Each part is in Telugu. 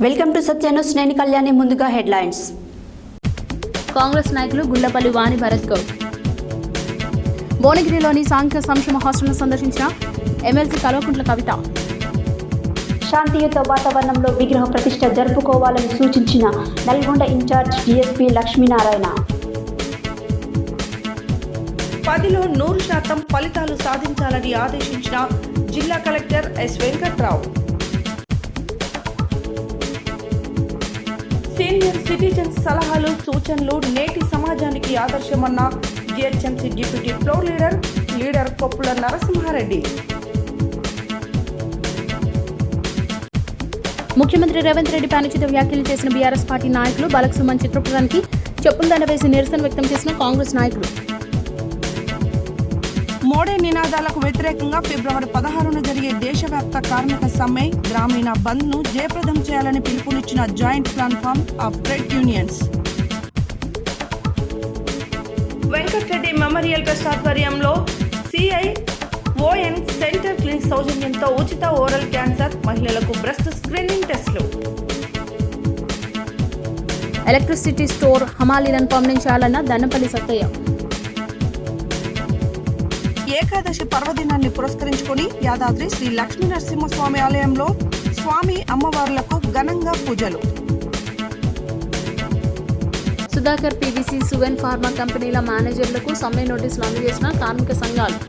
Welcome to Satya news. నేను కళ్యాణి. ముందుగా హెడ్లైన్స్. కాంగ్రెస్ నాయకులు గుళ్లపల్లి వాణి భరత్ గౌడ్. భువనగిరిలోని సాంఘిక సంక్షేమ హాస్టల్ను సందర్శించిన ఎమ్మెల్సీ కల్వకుంట్ల కవిత. శాంతియుత వాతావరణంలో విగ్రహ ప్రతిష్ఠ జరుపుకోవాలని సూచించిన నల్గొండ ఇన్ఛార్జ్ డీఎస్పీ లక్ష్మీనారాయణ. 10లో 100% ఫలితాలు సాధించాలని ఆదేశించిన జిల్లా collector S Venkatrao. Senior citizens సలహాలు సూచనలు నేటి సమాజానికి ఆదర్శమన్న GHMC deputy floor leader Koppula Narasimhareddy. ముఖ్యమంత్రి రేవంత్ రెడ్డి అనుచిత వ్యాఖ్యలు చేసిన బీఆర్ఎస్ పార్టీ నాయకులు బాలక సుమన్ చిత్రపటానికి చెప్పులదండ వేసి నిరసన వ్యక్తం చేసిన కాంగ్రెస్ నాయకులు. మోడీ నినాదాలకు వ్యతిరేకంగా ఫిబ్రవరి 16న జరిగే దేశవ్యాప్త కార్మిక సమ్మె గ్రామీణ బంద్ను జయప్రదం చేయాలని పిలుపునిచ్చిన joint platform of trade unions. Venkatareddy memorial trust ఆధ్వర్యంలో CION సెంటర్ క్లినిక్ సౌజన్యంతో ఉచిత ఓరల్ క్యాన్సర్, మహిళలకు బ్రెస్ట్ స్క్రీనింగ్ టెస్టులు. ఎలక్ట్రిసిటీ స్టోర్ హమాలీలను పంపిణీ చేయాలన్న దండపల్లి సత్తయ్య. ఏకాదశి పర్వదినాన్ని పురస్కరించుకొని యాదాద్రి శ్రీ లక్ష్మీ నరసింహస్వామి ఆలయంలో స్వామి అమ్మవార్లకు ఘనంగా పూజలు. సుధాకర్ PVC సువెన్ ఫార్మా కంపెనీల మేనేజర్లకు సమ్మె నోటీసులు అందజేసిన కార్మిక సంఘాలు.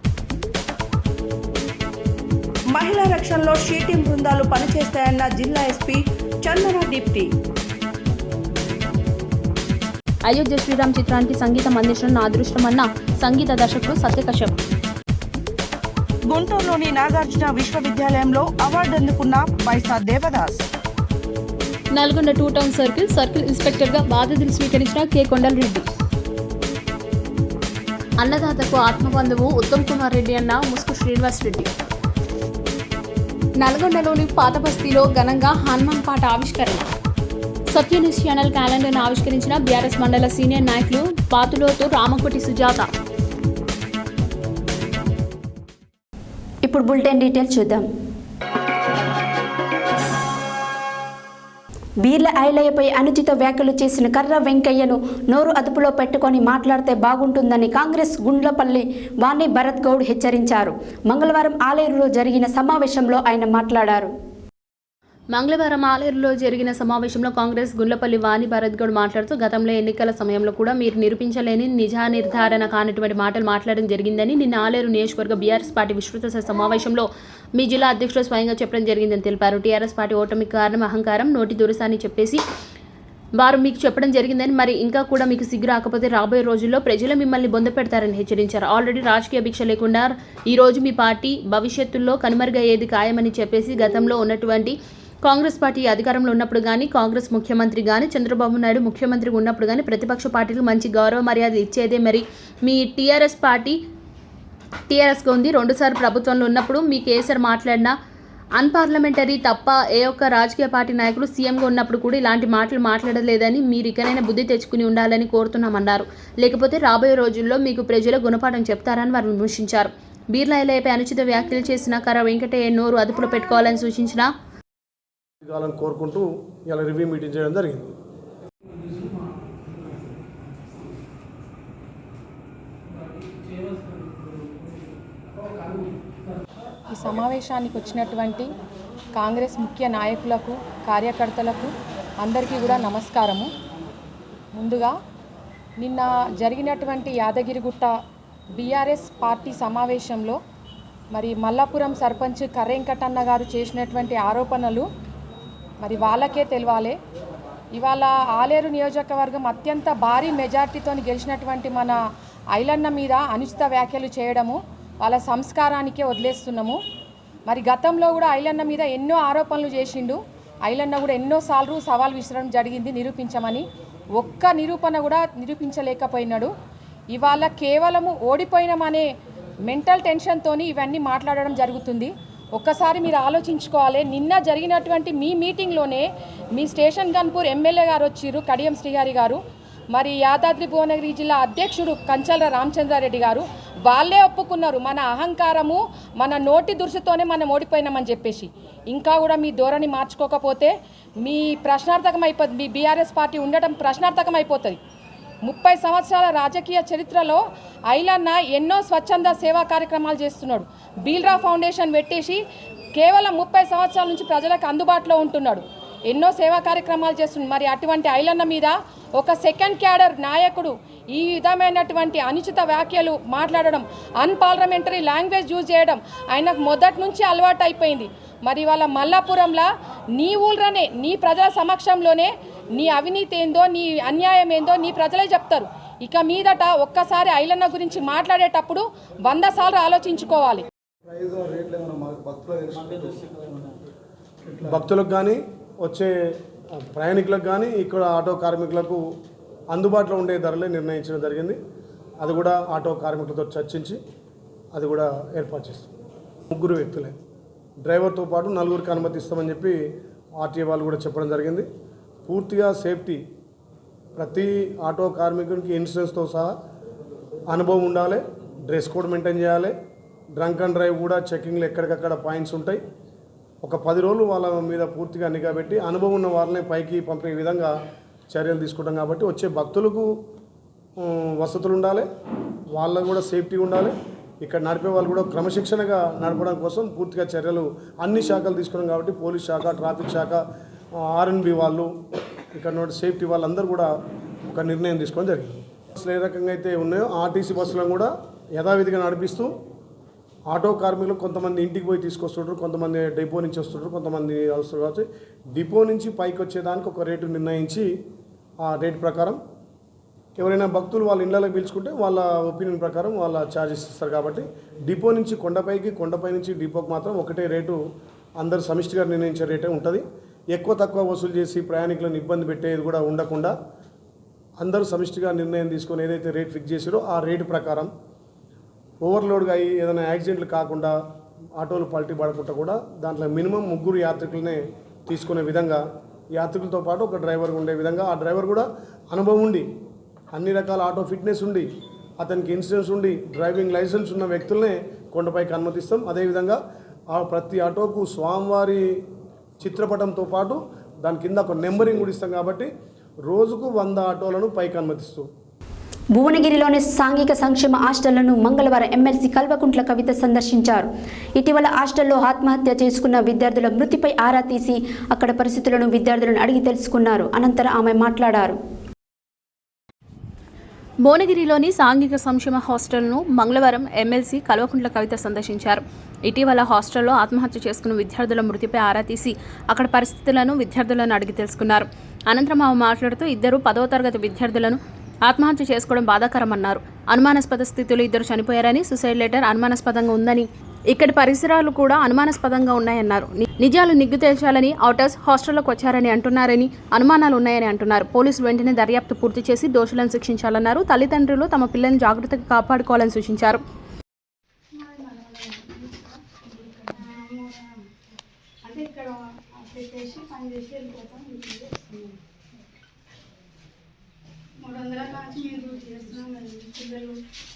మహిళా రక్షణలో షీటింగ్ బృందాలు పనిచేస్తాయన్న జిల్లా ఎస్పీ చందన దీప్తి. అయోధ్య శ్రీరామ్ చిత్రానికి సంగీతం అందించడం నా అదృష్టమన్న సంగీత దర్శకుడు సత్యకశ్యప్. గుంటూరులోని నాగార్జున విశ్వవిద్యాలయంలో అవార్డు అందుకున్న బైసా దేవదాస్. నల్గొండ 2 టౌన్ సర్కిల్ ఇన్స్పెక్టర్గా బాధ్యతలు స్వీకరించిన కె కొండలరెడ్డి. అన్నదాతకు ఆత్మబంధువు ఉత్తమ్ కుమార్ రెడ్డి అన్న ముసుగు శ్రీనివాస్ రెడ్డి. నల్గొండలోని పాత బస్తీలో ఘనంగా హనుమాన్ పాట ఆవిష్కరణ. సత్య న్యూస్ ఛానల్ క్యాలెండర్ను ఆవిష్కరించిన బీఆర్ఎస్ మండల సీనియర్ నాయకులు పాతులోతు రామకోటి సుజాత. ఇప్పుడు బులెటిన్ డీటెయిల్స్ చూద్దాం. బీర్ల ఐలయ్యపై అనుచిత వ్యాఖ్యలు చేసిన కర్ర వెంకయ్యను నోరు అదుపులో పెట్టుకొని మాట్లాడితే బాగుంటుందని కాంగ్రెస్ గుండ్లపల్లి వాణి భరత్ గౌడ్ హెచ్చరించారు. మంగళవారం ఆలేరులో జరిగిన సమావేశంలో ఆయన మాట్లాడారు. మంగళవారం ఆలేరులో జరిగిన సమావేశంలో కాంగ్రెస్ గుండ్లపల్లి వాణి భరత్ గౌడ్ మాట్లాడుతూ గతంలో ఎన్నికల సమయంలో కూడా మీరు నిరూపించలేని నిజా నిర్ధారణ కానిటువంటి మాటలు మాట్లాడడం జరిగిందని నిన్న ఆలేరు నియోజకవర్గ బీఆర్ఎస్ పార్టీ విస్తృత సమావేశంలో మీ జిల్లా అధ్యక్షుడు స్వయంగా చెప్పడం జరిగిందని తెలిపారు. టీఆర్ఎస్ పార్టీ ఓటమికి కారణం అహంకారం, నోటి దురసాన్ని చెప్పేసి వారు మీకు చెప్పడం జరిగిందని, మరి ఇంకా కూడా మీకు సిగ్గు రాకపోతే రాబోయే రోజుల్లో ప్రజలు మిమ్మల్ని బొంద పెడతారని హెచ్చరించారు. ఆల్రెడీ రాజకీయ భిక్ష లేకుండా ఈ రోజు మీ పార్టీ భవిష్యత్తులో కనుమరుగయ్యేది ఖాయమని చెప్పేసి గతంలో ఉన్నటువంటి కాంగ్రెస్ పార్టీ అధికారంలో ఉన్నప్పుడు కానీ, కాంగ్రెస్ ముఖ్యమంత్రి కానీ, చంద్రబాబు నాయుడు ముఖ్యమంత్రిగా ఉన్నప్పుడు కానీ ప్రతిపక్ష పార్టీలకు మంచి గౌరవ మర్యాదలు ఇచ్చేదే. మరి మీ టీఆర్ఎస్ పార్టీ టీఆర్ఎస్గా ఉంది. 2 సార్లు ప్రభుత్వంలో ఉన్నప్పుడు మీ కేసీఆర్ మాట్లాడినా అన్పార్లమెంటరీ తప్ప ఏ ఒక్క రాజకీయ పార్టీ నాయకులు సీఎంగా ఉన్నప్పుడు కూడా ఇలాంటి మాటలు మాట్లాడలేదని మీరు ఇకనైనా బుద్ధి తెచ్చుకుని ఉండాలని కోరుతున్నామన్నారు. లేకపోతే రాబోయే రోజుల్లో మీకు ప్రజల గుణపాఠం చెప్తారని వారు విమర్శించారు. బీర్ల ఐలయ్యపై అనుచిత వ్యాఖ్యలు చేసిన కర్ర వెంకటయ్య నోరు అదుపులో పెట్టుకోవాలని సూచించిన కోరుకుంటూ ఇలా రివ్యూ మీటింగ్ చేయడం జరిగింది. ఈ సమావేశానికి వచ్చినటువంటి కాంగ్రెస్ ముఖ్య నాయకులకు, కార్యకర్తలకు అందరికీ కూడా నమస్కారము. ముందుగా నిన్న జరిగినటువంటి యాదగిరిగుట్ట బీఆర్ఎస్ పార్టీ సమావేశంలో మరి మల్లాపురం సర్పంచ్ కర్ర వెంకటన్న గారు చేసినటువంటి ఆరోపణలు మరి వాళ్ళకే తెలవాలి. ఇవాళ ఆలేరు నియోజకవర్గం అత్యంత భారీ మెజార్టీతో గెలిచినటువంటి మన ఐలన్న మీద అనుచిత వ్యాఖ్యలు చేయడము వాళ్ళ సంస్కారానికే వదిలేస్తున్నాము. మరి గతంలో కూడా ఐలన్న మీద ఎన్నో ఆరోపణలు చేసిండు. ఐలన్న కూడా ఎన్నోసార్లు సవాల్ విసరడం జరిగింది నిరూపించమని. ఒక్క నిరూపణ కూడా నిరూపించలేకపోయినాడు. ఇవాళ కేవలము ఓడిపోయినామనే మెంటల్ టెన్షన్తో ఇవన్నీ మాట్లాడడం జరుగుతుంది. ఒక్కసారి మీరు ఆలోచించుకోవాలి. నిన్న జరిగినటువంటి మీ మీటింగ్లోనే మీ స్టేషన్ గన్పూర్ ఎమ్మెల్యే గారు వచ్చిర్రు, కడియం శ్రీహరి గారు. మరి యాదాద్రి భువనగిరి జిల్లా అధ్యక్షుడు కంచల రామచంద్రారెడ్డి గారు వాళ్ళే ఒప్పుకున్నారు, మన అహంకారము మన నోటి దురుసుతోనే మనం ఓడిపోయినామని చెప్పేసి. ఇంకా కూడా మీ ధోరణి మార్చుకోకపోతే మీ ప్రశ్నార్థకం అయిపోతుంది, మీ బీఆర్ఎస్ పార్టీ ఉండటం ప్రశ్నార్థకం అయిపోతుంది. 30 సంవత్సరాల రాజకీయ చరిత్రలో ఐలన్న ఎన్నో స్వచ్ఛంద సేవా కార్యక్రమాలు చేస్తున్నాడు. బీల్రా ఫౌండేషన్ పెట్టేసి కేవలం 30 సంవత్సరాల నుంచి ప్రజలకు అందుబాటులో ఉంటున్నాడు, ఎన్నో సేవా కార్యక్రమాలు చేస్తున్నాడు. మరి అటువంటి ఐలన్న మీద ఒక సెకండ్ క్యాడర్ నాయకుడు ఈ విధమైనటువంటి అనుచిత వ్యాఖ్యలు మాట్లాడడం, అన్పార్లమెంటరీ లాంగ్వేజ్ యూజ్ చేయడం ఆయనకు మొదటి నుంచి అలవాటు అయిపోయింది. మరి వాళ్ళ మల్లాపురంలో నీ ఊళ్ళనే నీ ప్రజల సమక్షంలోనే నీ అవినీతి ఏందో నీ అన్యాయం ఏందో నీ ప్రజలే చెప్తారు. ఇక మీదట ఒక్కసారి ఐలన్న గురించి మాట్లాడేటప్పుడు 100 సార్లు ఆలోచించుకోవాలి. భక్తులకు కానీ వచ్చే ప్రయాణికులకు కానీ ఇక్కడ ఆటో కార్మికులకు అందుబాటులో ఉండే ధరలే నిర్ణయించడం జరిగింది. అది కూడా ఆటో కార్మికులతో చర్చించి అది కూడా ఏర్పాటు చేస్తాం. 3 వ్యక్తులే, డ్రైవర్తో పాటు 4కి అనుమతిస్తామని చెప్పి ఆర్టీఏ వాళ్ళు కూడా చెప్పడం జరిగింది. పూర్తిగా సేఫ్టీ, ప్రతి ఆటో కార్మికునికి ఇన్సూరెన్స్తో సహా అనుభవం ఉండాలి, డ్రెస్ కోడ్ మెయింటైన్ చేయాలి, డ్రంక్ అండ్ డ్రైవ్ కూడా చెకింగ్లు ఎక్కడికక్కడ పాయింట్స్ ఉంటాయి. ఒక 10 రోజులు వాళ్ళ మీద పూర్తిగా నిఘా పెట్టి అనుభవం ఉన్న వాళ్ళని పైకి పంపే విధంగా చర్యలు తీసుకుంటాం. కాబట్టి వచ్చే భక్తులకు వసతులు ఉండాలి, వాళ్ళకు కూడా సేఫ్టీ ఉండాలి. ఇక్కడ నడిపే వాళ్ళు కూడా క్రమశిక్షణగా నడపడం కోసం పూర్తిగా చర్యలు అన్ని శాఖలు తీసుకున్నాం. కాబట్టి పోలీస్ శాఖ, ట్రాఫిక్ శాఖ, ఆర్ఎన్బి వాళ్ళు, ఇక్కడ సేఫ్టీ వాళ్ళందరూ కూడా ఒక నిర్ణయం తీసుకోవడం జరిగింది. బస్సులు ఏ రకంగా అయితే ఉన్నాయో ఆర్టీసీ బస్సులను కూడా యథావిధిగా నడిపిస్తూ ఆటో కార్మికులు కొంతమంది ఇంటికి పోయి తీసుకొస్తుంటారు, కొంతమంది డిపో నుంచి వస్తుంటారు, కొంతమంది వస్తారు. కాబట్టి డిపో నుంచి పైకి వచ్చేదానికి ఒక రేటు నిర్ణయించి ఆ రేటు ప్రకారం ఎవరైనా భక్తులు వాళ్ళ ఇళ్ళకి పిలుచుకుంటే వాళ్ళ ఒపీనియన్ ప్రకారం వాళ్ళ ఛార్జెస్ ఇస్తారు. కాబట్టి డిపో నుంచి కొండపైకి, కొండపై నుంచి డిపోకి మాత్రం ఒకటే రేటు అందరు సమిష్టిగా నిర్ణయించే రేటే ఉంటుంది. ఎక్కువ తక్కువ వసూలు చేసి ప్రయాణికులను ఇబ్బంది పెట్టేది కూడా ఉండకుండా అందరూ సమిష్టిగా నిర్ణయం తీసుకొని ఏదైతే రేట్ ఫిక్స్ చేసారో ఆ రేటు ప్రకారం ఓవర్లోడ్గా అయ్యి ఏదైనా యాక్సిడెంట్లు కాకుండా ఆటోలు పల్టీ పడకుండా కూడా దాంట్లో మినిమం 3 యాత్రికులనే తీసుకునే విధంగా, యాత్రికులతో పాటు ఒక డ్రైవర్ ఉండే విధంగా, ఆ డ్రైవర్ కూడా అనుభవం ఉండి అన్ని రకాల ఆటో ఫిట్నెస్ ఉండి అతనికి ఇన్సూరెన్స్ ఉండి డ్రైవింగ్ లైసెన్స్ ఉన్న వ్యక్తులనే కొండపైకి అనుమతిస్తాం. అదేవిధంగా ప్రతి ఆటోకు స్వామివారి చిత్రపటంతో పాటు దాని కింద ఒక నెంబరింగ్ కూడా ఇస్తాం. కాబట్టి రోజుకు 100 ఆటోలను పైకి అనుమతిస్తూ భువనగిరిలోని సాంఘిక సంక్షేమ హాస్టళ్లను మంగళవారం ఎమ్మెల్సీ కల్వకుంట్ల కవిత సందర్శించారు. ఇటీవల హాస్టల్లో ఆత్మహత్య చేసుకున్న విద్యార్థుల మృతిపై ఆరా తీసి అక్కడ పరిస్థితులను విద్యార్థులను అడిగి తెలుసుకున్నారు. అనంతరం ఆమె మాట్లాడారు. భువనగిరిలోని సాంఘిక సంక్షేమ హాస్టల్ను మంగళవారం ఎమ్మెల్సీ కల్వకుంట్ల కవిత సందర్శించారు. ఇటీవల హాస్టల్లో ఆత్మహత్య చేసుకున్న విద్యార్థుల మృతిపై ఆరా తీసి అక్కడ పరిస్థితులను విద్యార్థులను అడిగి తెలుసుకున్నారు. అనంతరం ఆమె మాట్లాడుతూ 2 10వ తరగతి విద్యార్థులను ఆత్మహత్య చేసుకోవడం బాధాకరమన్నారు. అనుమానాస్పద స్థితిలో 2 చనిపోయారని, సూసైడ్ లెటర్ అనుమానాస్పదంగా ఉందని, ఇక్కడి పరిసరాలు కూడా అనుమానాస్పదంగా ఉన్నాయన్నారు. నిజాలు నిగ్గు తేల్చాలని ఔటర్స్ హాస్టల్లోకి వచ్చారని అంటున్నారని, అనుమానాలు ఉన్నాయని అంటున్నారు. పోలీసులు వెంటనే దర్యాప్తు పూర్తి చేసి దోషులను శిక్షించాలన్నారు. తల్లిదండ్రులు తమ పిల్లల్ని జాగ్రత్తగా కాపాడుకోవాలని సూచించారు. పిల్లలు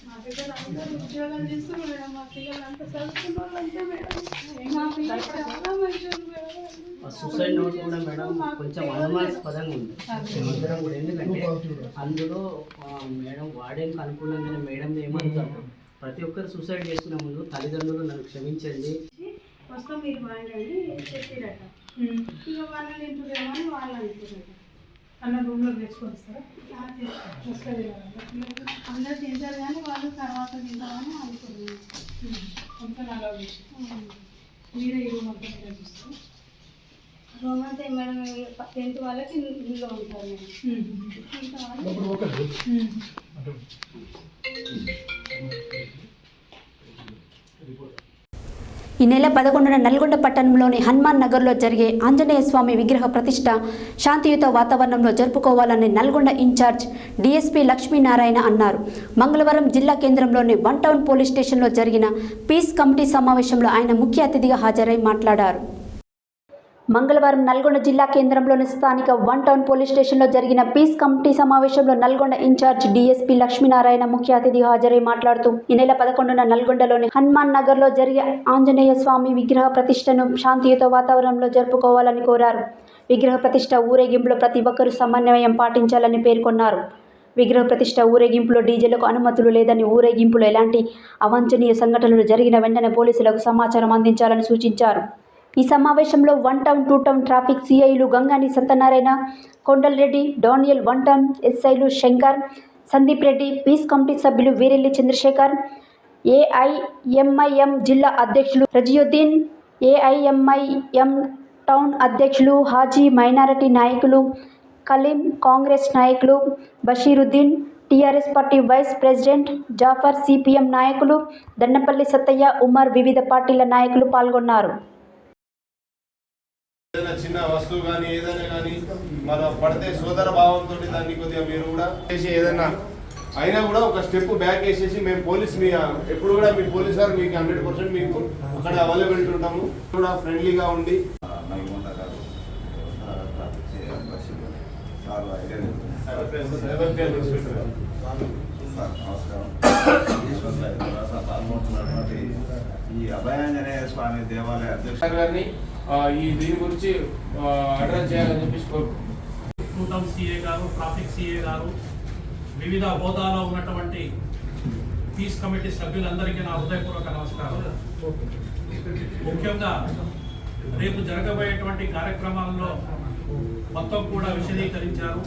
మా పిల్లలు అందరూ ఉద్యోగాలు చేస్తున్నారు మేడం. మా పిల్లలు అంతా చదువుకున్న వాళ్ళు అంతే మేడం. మా పిల్లలు చాలా మంచిగా సూసైడ్ నోట్ కూడా మేడం కొంచెం అనుమానాస్పదంగా ఉంది అందరం కూడా. ఎందుకంటే అందులో మేడం వాడేందుకు అనుకున్నాను మేడం ఏమంటారు, ప్రతి ఒక్కరు సూసైడ్ చేసుకునే ముందు తల్లిదండ్రులు నన్ను క్షమించండి వస్తాం మీరు బాగుండండి చెప్పిరట. ఇక వాళ్ళని ఇంటున్నామని వాళ్ళు అనుకుంటారట. అన్న రూమ్లో తెచ్చుకొని వస్తారా? అందరూ తింటారు కానీ వాళ్ళు తర్వాత తింటామని అనుకున్నాను. కొంచెం అలా మీరే ఈ రూమ్ అంతా చూస్తారు. రూమ్ అంతా మేడం 10th వాళ్ళకి ఇంట్లో ఉంటారు మేడం. ఈ నెల 11న నల్గొండ పట్టణంలోని హనుమాన్ నగర్లో జరిగే ఆంజనేయ స్వామి విగ్రహ ప్రతిష్ట శాంతియుత వాతావరణంలో జరుపుకోవాలని నల్గొండ ఇన్ఛార్జ్ డీఎస్పీ లక్ష్మీనారాయణ అన్నారు. మంగళవారం జిల్లా కేంద్రంలోని 1 టౌన్ పోలీస్ స్టేషన్లో జరిగిన పీస్ కమిటీ సమావేశంలో ఆయన ముఖ్య అతిథిగా హాజరై మాట్లాడారు. మంగళవారం నల్గొండ జిల్లా కేంద్రంలోని స్థానిక వన్ టౌన్ పోలీస్ స్టేషన్లో జరిగిన పీస్ కమిటీ సమావేశంలో నల్గొండ ఇన్ఛార్జ్ డీఎస్పీ లక్ష్మీనారాయణ ముఖ్య అతిథిగా హాజరై మాట్లాడుతూ ఈ నెల 11న నల్గొండలోని హనుమాన్ నగర్లో జరిగే ఆంజనేయ స్వామి విగ్రహ ప్రతిష్టను శాంతియుత వాతావరణంలో జరుపుకోవాలని కోరారు. విగ్రహ ప్రతిష్ట ఊరేగింపులో ప్రతి ఒక్కరూ సమన్వయం పాటించాలని పేర్కొన్నారు. విగ్రహ ప్రతిష్ట ఊరేగింపులో డీజేలకు అనుమతులు లేదని, ఊరేగింపులో ఎలాంటి అవాంఛనీయ సంఘటనలు జరిగిన వెంటనే పోలీసులకు సమాచారం అందించాలని సూచించారు. ఈ సమావేశంలో one town, two town traffic సిఐలు Gangani Satyanarayana, Kondal Reddy, Daniel, one town ఎస్ఐలు శంకర్, సందీప్ రెడ్డి, పీస్ కమిటీ సభ్యులు వీరెల్లి చంద్రశేఖర్, ఏఐఎంఐఎం జిల్లా అధ్యక్షులు రజియుద్దీన్, ఏఐఎంఐఎం టౌన్ అధ్యక్షులు హాజీ, మైనారిటీ నాయకులు కలీం, కాంగ్రెస్ నాయకులు Basheeruddin, TRS party vice president Jafar, CPM నాయకులు దండపల్లి సత్తయ్య, ఉమర్, వివిధ పార్టీల నాయకులు పాల్గొన్నారు. ఏదైనా చిన్న వస్తువు కానీ ఏదైనా కానీ మన పడితే సోదర భావంతో దాన్ని కొద్దిగా మీరు కూడా చేసి ఏదైనా అయినా కూడా ఒక స్టెప్ బ్యాక్ వేసేసి మేము పోలీస్ మీ ఎప్పుడు కూడా మీ పోలీస్ గారు మీకు 100% మీకు అక్కడ అవైలబిలిటీ ఉంటాము. కూడా ఫ్రెండ్లీగా ఉండి ఈ అభయాంజనేయ స్వామి దేవాలయ అధ్యక్షుడు గారిని ఈ దీని గురించి అడ్రస్ చేయాలని చెప్పేసి కోరుకుంటున్నాం. సిఏ గారు, ట్రాఫిక్ సిఏ గారు, వివిధ హోదాలో ఉన్నటువంటి పీస్ కమిటీ సభ్యులందరికీ నా హృదయపూర్వక నమస్కారం. ముఖ్యంగా రేపు జరగబోయేటువంటి కార్యక్రమాల్లో మొత్తం కూడా విశదీకరించారు.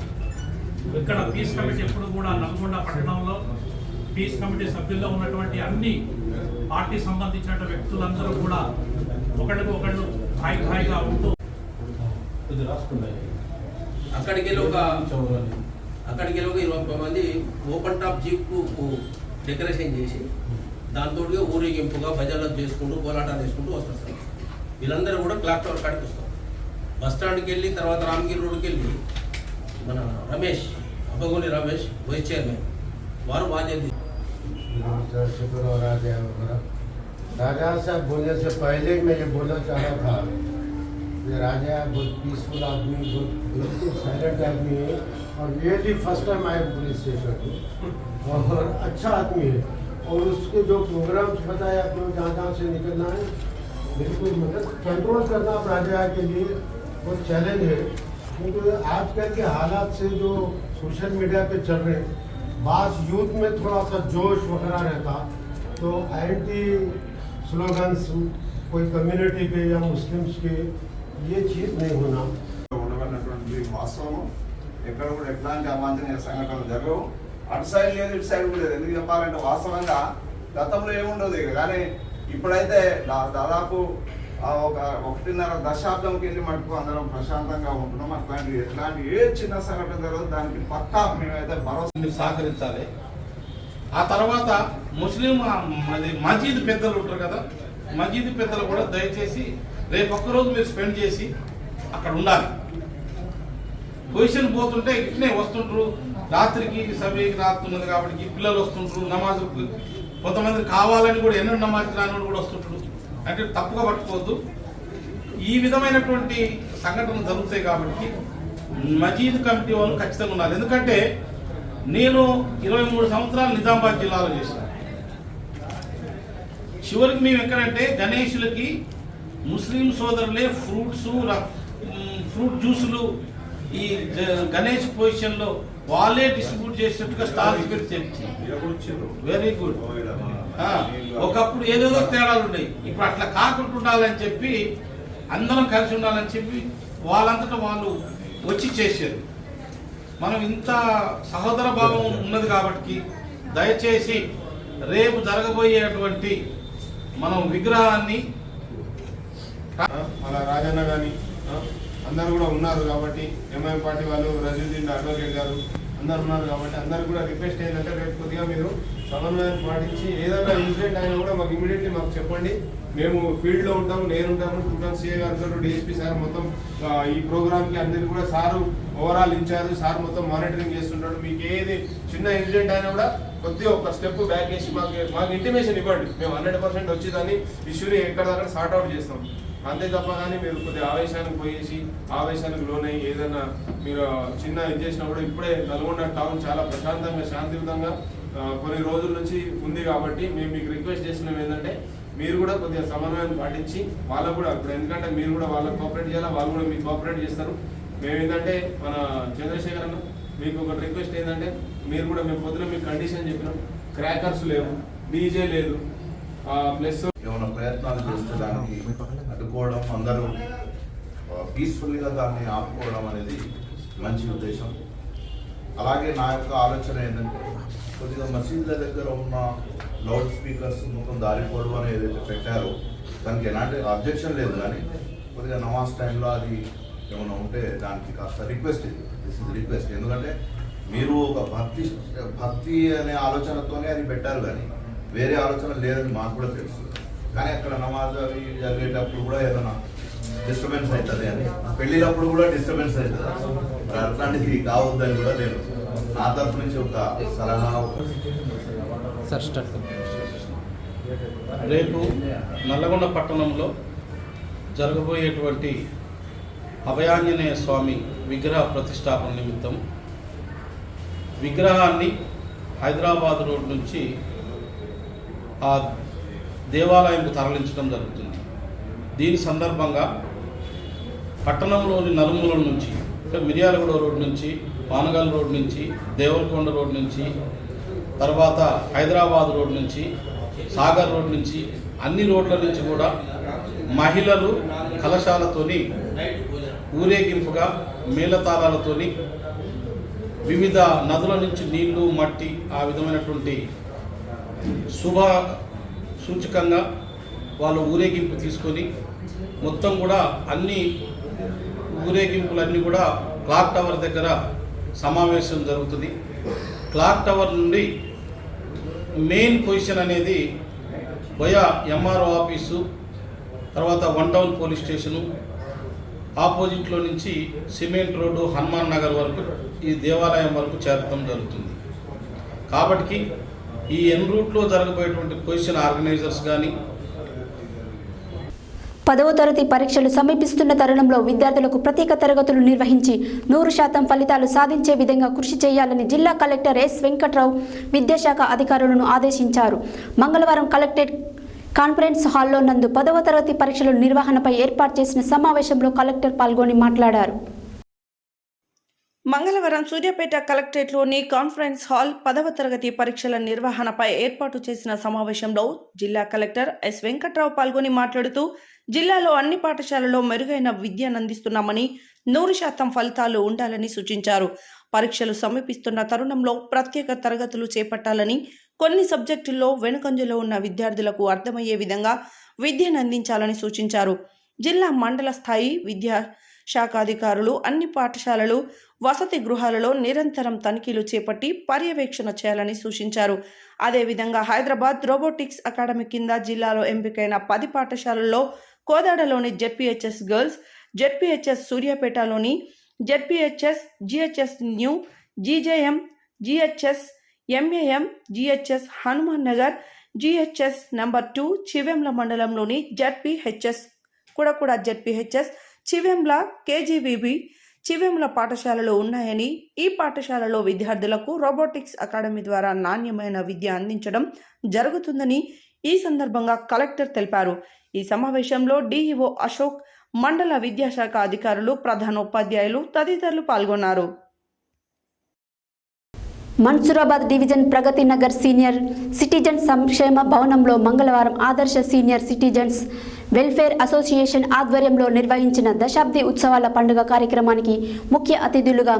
ఇక్కడ పీస్ కమిటీ ఎప్పుడు కూడా నల్గొండ పట్టణంలో పీస్ కమిటీ సభ్యుల్లో ఉన్నటువంటి అన్ని పార్టీ సంబంధించిన వ్యక్తులందరూ కూడా ఒకళ్ళకు ఒకళ్ళు హాయిగా ఉంటూ అక్కడికి వెళ్ళి ఒక 20 మంది ఓపెన్ టాప్ జీప్కు డెకరేషన్ చేసి దాంతో ఊరేగింపుగా భజనలు చేసుకుంటూ కోలాటాలు చేసుకుంటూ వస్తారు సార్. వీళ్ళందరూ కూడా క్లాక్ టవర్ కాడికి వస్తారు. బస్ స్టాండ్కి వెళ్ళి తర్వాత రామగిరి రోడ్కి వెళ్ళి మన రమేష్, అబ్బగోని రమేష్ వైస్ చైర్మన్ వారు బాధ్యత. राजा साहब बोलने से पहले मैं ये बोलना चाह रहा था कि राजा बहुत पीसफुल आदमी, बहुत बिल्कुल साइलेंट आदमी है और रियली फर्स्ट टाइम आए पुलिस स्टेशन और अच्छा आदमी है. और उसके जो प्रोग्राम्स बताए आपको जहाँ से निकलना है बिल्कुल मतलब कंट्रोल करना राजा के लिए बहुत चैलेंज है. क्योंकि आजकल के हालात से जो सोशल मीडिया पे चल रहे हैं, बास यूथ में थोड़ा सा जोश वगैरह रहता तो एंटी स्लोगन्स कोई कम्युनिटी के या मुस्लिम्स के ये चीज़ नहीं होना. వాస్తవం ఎక్కడ కూడా ఎట్లాంటి అవాంఛనీయ సంఘటనలు జరగవు. అటు సైడ్ లేదు, ఇటు సైడ్ లేదు. ఎందుకు చెప్పాలంటే వాస్తవంగా గతంలో ఏముండదు. కానీ ఇప్పుడైతే దాదాపు ఒక 1.5 దశాబ్దంకి వెళ్ళి మటుకు అందరం ప్రశాంతంగా ఉంటున్నాం. అట్లాంటి ఎట్లాంటి ఏ చిన్న సంఘటన జరగదు. దానికి పక్కా మేమైతే భరోసా సహకరించాలి. ఆ తర్వాత ముస్లిం మసీద్ పెద్దలు ఉంటారు కదా, మసీద్ పెద్దలు కూడా దయచేసి రేపు ఒక్కరోజు మీరు స్పెండ్ చేసి అక్కడ ఉండాలి. పొజిషన్ పోతుంటే ఇట్నే వస్తుంటారు. రాత్రికి సభకి రాత్రున్నది కాబట్టి పిల్లలు వస్తుంటారు నమాజుకు. కొంతమంది కావాలని కూడా ఎన్నో నమాజ్ రాని కూడా వస్తుంటారు. అంటే తప్పుగా పట్టుకోవద్దు. ఈ విధమైనటువంటి సంఘటనలు జరుగుతాయి కాబట్టి మసీద్ కమిటీ వాళ్ళు ఖచ్చితంగా ఉండాలి. ఎందుకంటే నేను 23 సంవత్సరాలు నిజామాబాద్ జిల్లాలో చేశాను. చివరికి మేము ఎక్కడంటే గణేషులకి ముస్లిం సోదరులే ఫ్రూట్ జ్యూసులు ఈ గణేష్ పొజిషన్లో వాళ్ళే డిస్ట్రిబ్యూట్ చేసేట్టుగా స్టాల్స్ పెట్టి వెరీ గుడ్. ఒకప్పుడు ఏదేదో తేడాలు ఉన్నాయి. ఇప్పుడు అట్లా కాకుండా ఉండాలని చెప్పి అందరం కలిసి ఉండాలని చెప్పి వాళ్ళంతటా వాళ్ళు వచ్చి చేశారు. మనం ఇంత సహోదర భావం ఉన్నది కాబట్టి దయచేసి రేపు జరగబోయేటువంటి మనం విగ్రహాన్ని అలా రాజన్న కానీ అందరు కూడా ఉన్నారు కాబట్టి ఎంఐఎం పార్టీ వాళ్ళు, రజీద్దీన్ అడ్వకేట్ గారు అందరు ఉన్నారు కాబట్టి అందరు కూడా రిక్వెస్ట్ ఏంటంటే రేపు కొద్దిగా మీరు సమన్వయం పాటించి ఏదైనా ఇన్సిడెంట్ అయినా కూడా మాకు ఇమీడియట్లీ మాకు చెప్పండి. మేము ఫీల్డ్లో ఉంటాము, నేను ఉంటాము, టూటన్ సిఏ గారు, డిఎస్పీ సార్ మొత్తం ఈ ప్రోగ్రామ్కి అందరికీ కూడా సారు ఓవరాల్ ఇన్ఛార్జ్ సార్ మొత్తం మానిటరింగ్ చేస్తుంటాడు. మీకు ఏది చిన్న ఇన్సిడెంట్ అయినా కూడా కొద్దిగా ఒక స్టెప్ బ్యాక్ వేసి మాకు ఇంటిమేషన్ ఇవ్వండి. మేము 100% వచ్చి దాన్ని ఇష్యూని ఎక్కడిదాకా సార్ట్ అవుట్ చేస్తాం. అంతే తప్ప కానీ మీరు కొద్దిగా ఆవేశానికి పోయేసి ఆవేశానికి లోనయ్యి ఏదైనా మీరు చిన్న ఇది చేసినప్పుడు ఇప్పుడే నల్గొండ టౌన్ చాలా ప్రశాంతంగా శాంతియుతంగా కొన్ని రోజుల నుంచి ఉంది కాబట్టి మేము మీకు రిక్వెస్ట్ చేస్తున్నాం ఏంటంటే మీరు కూడా కొద్దిగా సమన్వయం పాటించి వాళ్ళకు కూడా ఇప్పుడు ఎందుకంటే మీరు కూడా వాళ్ళకి కోఆపరేట్ చేయాలి, వాళ్ళు కూడా మీకు కోఆపరేట్ చేస్తారు. మేము ఏంటంటే మన చంద్రశేఖర్ అన్న మీకు ఒక రిక్వెస్ట్ ఏంటంటే మీరు కూడా మేము పొద్దున మీకు కండిషన్ చెప్పినాం, క్రాకర్స్ లేవు, డీజే లేదు, ప్లస్ ఏమైనా ప్రయత్నాలు చేస్తే దానికి అడ్డుకోవడం, అందరూ పీస్ఫుల్గా దాన్ని ఆపుకోవడం అనేది మంచి ఉద్దేశం. అలాగే నా యొక్క ఆలోచన ఏంటంటే కొద్దిగా మసీదుల దగ్గర ఉన్న లౌడ్ స్పీకర్స్ మొత్తం దారిపోవడం అని ఏదైతే పెట్టారో దానికి ఎలాంటి అబ్జెక్షన్ లేదు, కానీ కొద్దిగా నమాజ్ టైంలో అది ఏమైనా ఉంటే దానికి కాస్త రిక్వెస్ట్, దిస్ ఇస్ రిక్వెస్ట్. ఎందుకంటే మీరు ఒక భక్తి అనే ఆలోచనతోనే అది పెట్టారు, కానీ వేరే ఆలోచన లేదని మాకు కూడా తెలుసు. కానీ అక్కడ నమాజ్ అవి జరిగేటప్పుడు కూడా ఏదైనా డిస్టర్బెన్స్ అవుతుంది అని, పెళ్ళినప్పుడు కూడా డిస్టర్బెన్స్ అవుతుంది, అట్లాంటిది కావద్దని కూడా నేను నా తరఫు నుంచి ఒక సలహా. రేపు నల్లగొండ పట్టణంలో జరగబోయేటువంటి అభయాంజనేయ స్వామి విగ్రహ ప్రతిష్టాపన నిమిత్తం విగ్రహాన్ని హైదరాబాద్ రోడ్ నుంచి ఆ దేవాలయంకు తరలించడం జరుగుతుంది. దీని సందర్భంగా పట్టణంలోని నలుమూలల నుంచి, మిర్యాలగూడ రోడ్ నుంచి, పానగల్ రోడ్ నుంచి, దేవరకొండ రోడ్ నుంచి, తర్వాత హైదరాబాద్ రోడ్ నుంచి, సాగర్ రోడ్ నుంచి, అన్ని రోడ్ల నుంచి కూడా మహిళలు కలశాలతోని ఊరేగింపుగా మేళతాళాలతోని వివిధ నదుల నుంచి నీళ్లు, మట్టి, ఆ విధమైనటువంటి శుభ సూచకంగా వాళ్ళు ఊరేగింపు తీసుకొని మొత్తం కూడా అన్ని ఊరేగింపులన్నీ కూడా క్లాక్ టవర్ దగ్గర సమావేశం జరుగుతుంది. క్లాక్ టవర్ నుండి మెయిన్ పొజిషన్ అనేది వయా ఎంఆర్ఓ ఆఫీసు, తర్వాత 1 టౌన్ పోలీస్ స్టేషను, ఆపోజిట్లో నుంచి సిమెంట్ రోడ్డు, హనుమాన్ నగర్ వరకు ఈ దేవాలయం వరకు చేరటం జరుగుతుంది. కాబట్టి ఈ ఎన్ రూట్లో జరగబోయేటువంటి పొజిషన్ ఆర్గనైజర్స్ కానీ 10వ తరగతి పరీక్షలు సమీపిస్తున్న తరుణంలో విద్యార్థులకు ప్రత్యేక తరగతులు నిర్వహించి 100% ఫలితాలు సాధించే విధంగా కృషి చేయాలని జిల్లా కలెక్టర్ ఎస్ వెంకట్రావు విద్యాశాఖ అధికారులను ఆదేశించారు. మంగళవారం కలెక్టరేట్ కాన్ఫరెన్స్ హాల్లో నందు 10వ తరగతి పరీక్షల నిర్వహణపై ఏర్పాటు చేసిన సమావేశంలో కలెక్టర్ పాల్గొని మాట్లాడారు. మంగళవారం సూర్యాపేట కలెక్టరేట్లోని కాన్ఫరెన్స్ హాల్ 10వ తరగతి పరీక్షల నిర్వహణపై ఏర్పాటు చేసిన సమావేశంలో జిల్లా కలెక్టర్ ఎస్ వెంకట్రావు పాల్గొని మాట్లాడుతూ జిల్లాలో అన్ని పాఠశాలల్లో మెరుగైన విద్యను అందిస్తున్నామని 100% ఫలితాలు ఉండాలని సూచించారు. పరీక్షలు సమీపిస్తున్న తరుణంలో ప్రత్యేక తరగతులు చేపట్టాలని, కొన్ని సబ్జెక్టుల్లో వెనుకంజలో ఉన్న విద్యార్థులకు అర్థమయ్యే విధంగా విద్యను అందించాలని సూచించారు. జిల్లా మండల స్థాయి విద్యా శాఖ అధికారులు అన్ని పాఠశాలలు, వసతి గృహాలలో నిరంతరం తనిఖీలు చేపట్టి పర్యవేక్షణ చేయాలని సూచించారు. అదేవిధంగా హైదరాబాద్ రోబోటిక్స్ అకాడమీ కింద జిల్లాలో ఎంపికైన 10 పాఠశాలల్లో కోదాడలోని జెడ్పీహెచ్ఎస్ గర్ల్స్, జెడ్పీహెచ్ఎస్ సూర్యాపేటలోని ZPHS, GHS new, GJM, GHS, MAM, GHS Hanuman Nagar, GHS number 2 చివెంల మండలంలోని జెడ్పీహెచ్ఎస్ కూడా జెడ్పీహెచ్ఎస్ చివెంల, కేజీవీబీ చివెంల పాఠశాలలు ఉన్నాయని, ఈ పాఠశాలలో విద్యార్థులకు రోబోటిక్స్ అకాడమీ ద్వారా నాణ్యమైన విద్య అందించడం జరుగుతుందని ఈ సందర్భంగా కలెక్టర్ తెలిపారు. ఈ సమావేశంలో డిఈఓ అశోక్, మండల విద్యాశాఖ అధికారులు, ప్రధానోపాధ్యాయులు తదితరులు పాల్గొన్నారు. Mansoorabad division Pragathi Nagar senior citizen సంక్షేమ భవనంలో మంగళవారం ఆదర్శ సీనియర్ సిటిజన్స్ వెల్ఫేర్ అసోసియేషన్ ఆధ్వర్యంలో నిర్వహించిన దశాబ్ది ఉత్సవాల పండుగ కార్యక్రమానికి ముఖ్య అతిథులుగా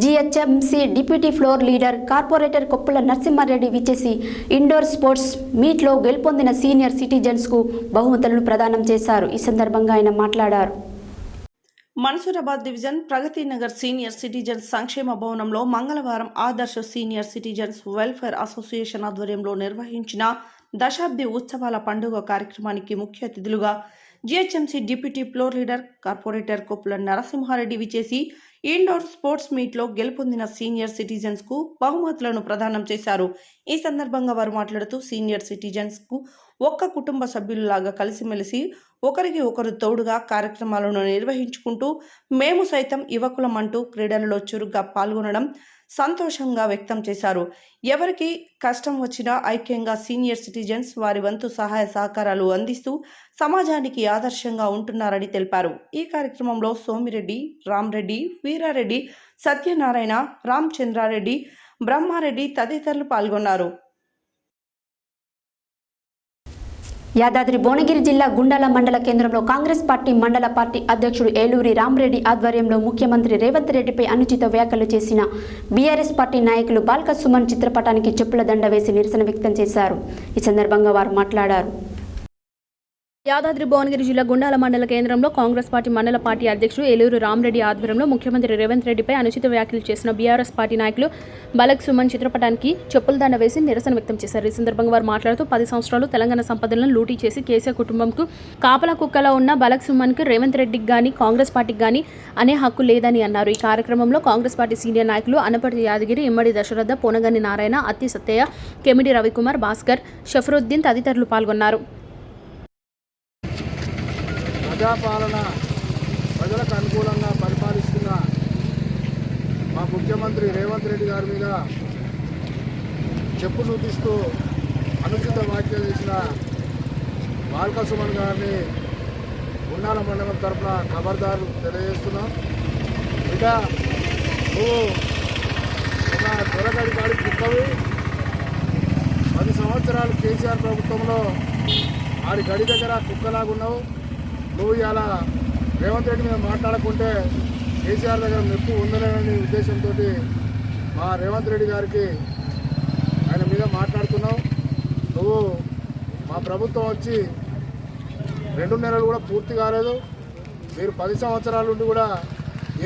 GHMC deputy floor leader corporator Koppula Narasimha Reddy విచ్చేసి ఇండోర్ స్పోర్ట్స్ మీట్లో గెలుపొందిన సీనియర్ సిటిజన్స్కు బహుమతులను ప్రదానం చేశారు. ఈ సందర్భంగా ఆయన మాట్లాడారు. Mansoorabad division Pragathi Nagar senior citizens సంక్షేమ భవనంలో మంగళవారం ఆదర్శ సీనియర్ సిటిజన్స్ వెల్ఫేర్ అసోసియేషన్ ఆధ్వర్యంలో నిర్వహించిన దశాబ్ది ఉత్సవాల పండుగ కార్యక్రమానికి ముఖ్య అతిథులుగా GHMC deputy floor leader corporator Koppula Narasimhareddy విచేసి ఇండోర్ స్పోర్ట్స్ మీట్లో గెలుపొందిన సీనియర్ సిటిజన్స్ కు బహుమతులను ప్రదానం చేశారు. ఈ సందర్భంగా వారు మాట్లాడుతూ సీనియర్ సిటిజన్స్ కు ఒక్క కుటుంబ సభ్యులలాగా కలిసిమెలిసి ఒకరికి ఒకరు తోడుగా కార్యక్రమాలను నిర్వహించుకుంటూ మేము సైతం యువకులం అంటూ క్రీడలలో చురుగ్గా పాల్గొనడం సంతోషంగా వ్యక్తం చేశారు. ఎవరికి కష్టం వచ్చినా ఐక్యంగా సీనియర్ సిటిజన్స్ వారి వంతు సహాయ సహకారాలు అందిస్తూ సమాజానికి ఆదర్శంగా ఉంటున్నారని తెలిపారు. ఈ కార్యక్రమంలో సోమిరెడ్డి, రామ్రెడ్డి, వీరారెడ్డి, సత్యనారాయణ, రామచంద్రారెడ్డి, బ్రహ్మారెడ్డి తదితరులు పాల్గొన్నారు. యాదాద్రి భువనగిరి జిల్లా గుండాల మండల కేంద్రంలో కాంగ్రెస్ పార్టీ మండల పార్టీ అధ్యక్షుడు ఏలూరి రామ్రెడ్డి ఆధ్వర్యంలో ముఖ్యమంత్రి రేవంత్ రెడ్డిపై అనుచిత వ్యాఖ్యలు చేసిన బీఆర్ఎస్ పార్టీ నాయకులు బాల్క సుమన్ చిత్రపటానికి చెప్పుల దండ వేసి నిరసన వ్యక్తం చేశారు. ఈ సందర్భంగా వారు మాట్లాడారు. యాదాద్రి భువనగిరి జిల్లా గుండాల మండల కేంద్రంలో కాంగ్రెస్ పార్టీ మండల పార్టీ అధ్యక్షుడు ఏలూరు రామ్రెడ్డి ఆధ్వర్యంలో ముఖ్యమంత్రి రేవంత్ రెడ్డిపై అనుచిత వ్యాఖ్యలు చేసిన బీఆర్ఎస్ పార్టీ నాయకులు బాలక్ సుమన్ చిత్రపటానికి చెప్పుల దండ వేసి నిరసన వ్యక్తం చేశారు. ఈ సందర్భంగా వారు మాట్లాడుతూ 10 సంవత్సరాలు తెలంగాణ సంపదలను లూటీ చేసి కేసీఆర్ కుటుంబంకు కాపలా కుక్కలా ఉన్న బాలక్ సుమన్కు రేవంత్ రెడ్డికి కానీ కాంగ్రెస్ పార్టీకి కానీ అనే హక్కు లేదని అన్నారు. ఈ కార్యక్రమంలో కాంగ్రెస్ పార్టీ సీనియర్ నాయకులు అనపర్తి యాదగిరి, ఇమ్మడి దశరథ, పోనగని నారాయణ, అత్తి సత్తయ్య, కెమిడి రవికుమార్, భాస్కర్, షఫరుద్దీన్ తదితరులు పాల్గొన్నారు. ప్రజాపాలన ప్రజలకు అనుకూలంగా పరిపాలిస్తున్న మా ముఖ్యమంత్రి రేవంత్ రెడ్డి గారి మీద చెప్పు చూపిస్తూ అనుచిత వ్యాఖ్యలు చేసిన బాల్క సుమన్ గారిని గుండాల మండలం తరఫున ఖబర్దారు తెలియజేస్తున్నాం. ఇక నువ్వు ఉన్న దొరగడి కాడి కుక్కవి 10 సంవత్సరాలు కేసీఆర్ ప్రభుత్వంలో ఆడి గడి దగ్గర కుక్కలాగున్నావు. నువ్వు ఇలా రేవంత్ రెడ్డి మీద మాట్లాడకుంటే కేసీఆర్ దగ్గర మెప్పు ఉందలేనని ఉద్దేశంతో మా రేవంత్ రెడ్డి గారికి ఆయన మీద మాట్లాడుతున్నావు. నువ్వు మా ప్రభుత్వం వచ్చి 2 నెలలు కూడా పూర్తి కాలేదు. మీరు 10 సంవత్సరాల నుండి కూడా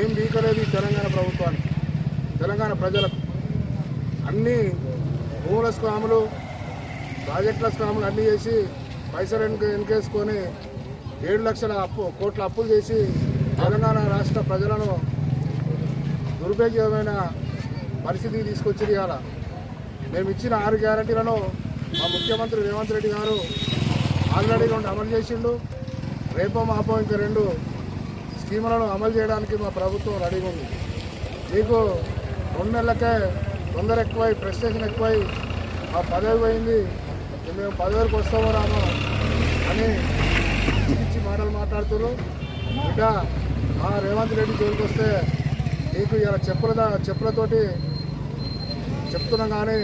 ఏం బీకలేదు ఈ తెలంగాణ ప్రభుత్వానికి, తెలంగాణ ప్రజలకు. అన్నీ భూముల స్కాములు, ప్రాజెక్టుల స్కాములు అన్నీ చేసి పైసలు వెనకేసుకొని 7 లక్షల కోట్ల అప్పులు చేసి తెలంగాణ రాష్ట్ర ప్రజలను దుర్భేద్యమైన పరిస్థితికి తీసుకొచ్చింది. ఇవాళ మేము ఇచ్చిన 6 గ్యారంటీలను మా ముఖ్యమంత్రి రేవంత్ రెడ్డి గారు ఆల్రెడీ 2 అమలు చేసిండు. రేపో మాపో ఇంకా 2 స్కీములను అమలు చేయడానికి మా ప్రభుత్వం రెడీగా ఉంది. మీకు 2 నెలలకే తొందర ఎక్కువై, ప్రెస్టేషన్ ఎక్కువై మా పదవి పోయింది, మేము పదవికి వస్తామో రామో అని ఇచ్చి మాటలు మాట్లాడుతున్నారు. బిడ్డ మా రేవంత్ రెడ్డి జోలికి వస్తే నీకు ఇలా చెప్పులతోటి చెప్తున్నాం. కానీ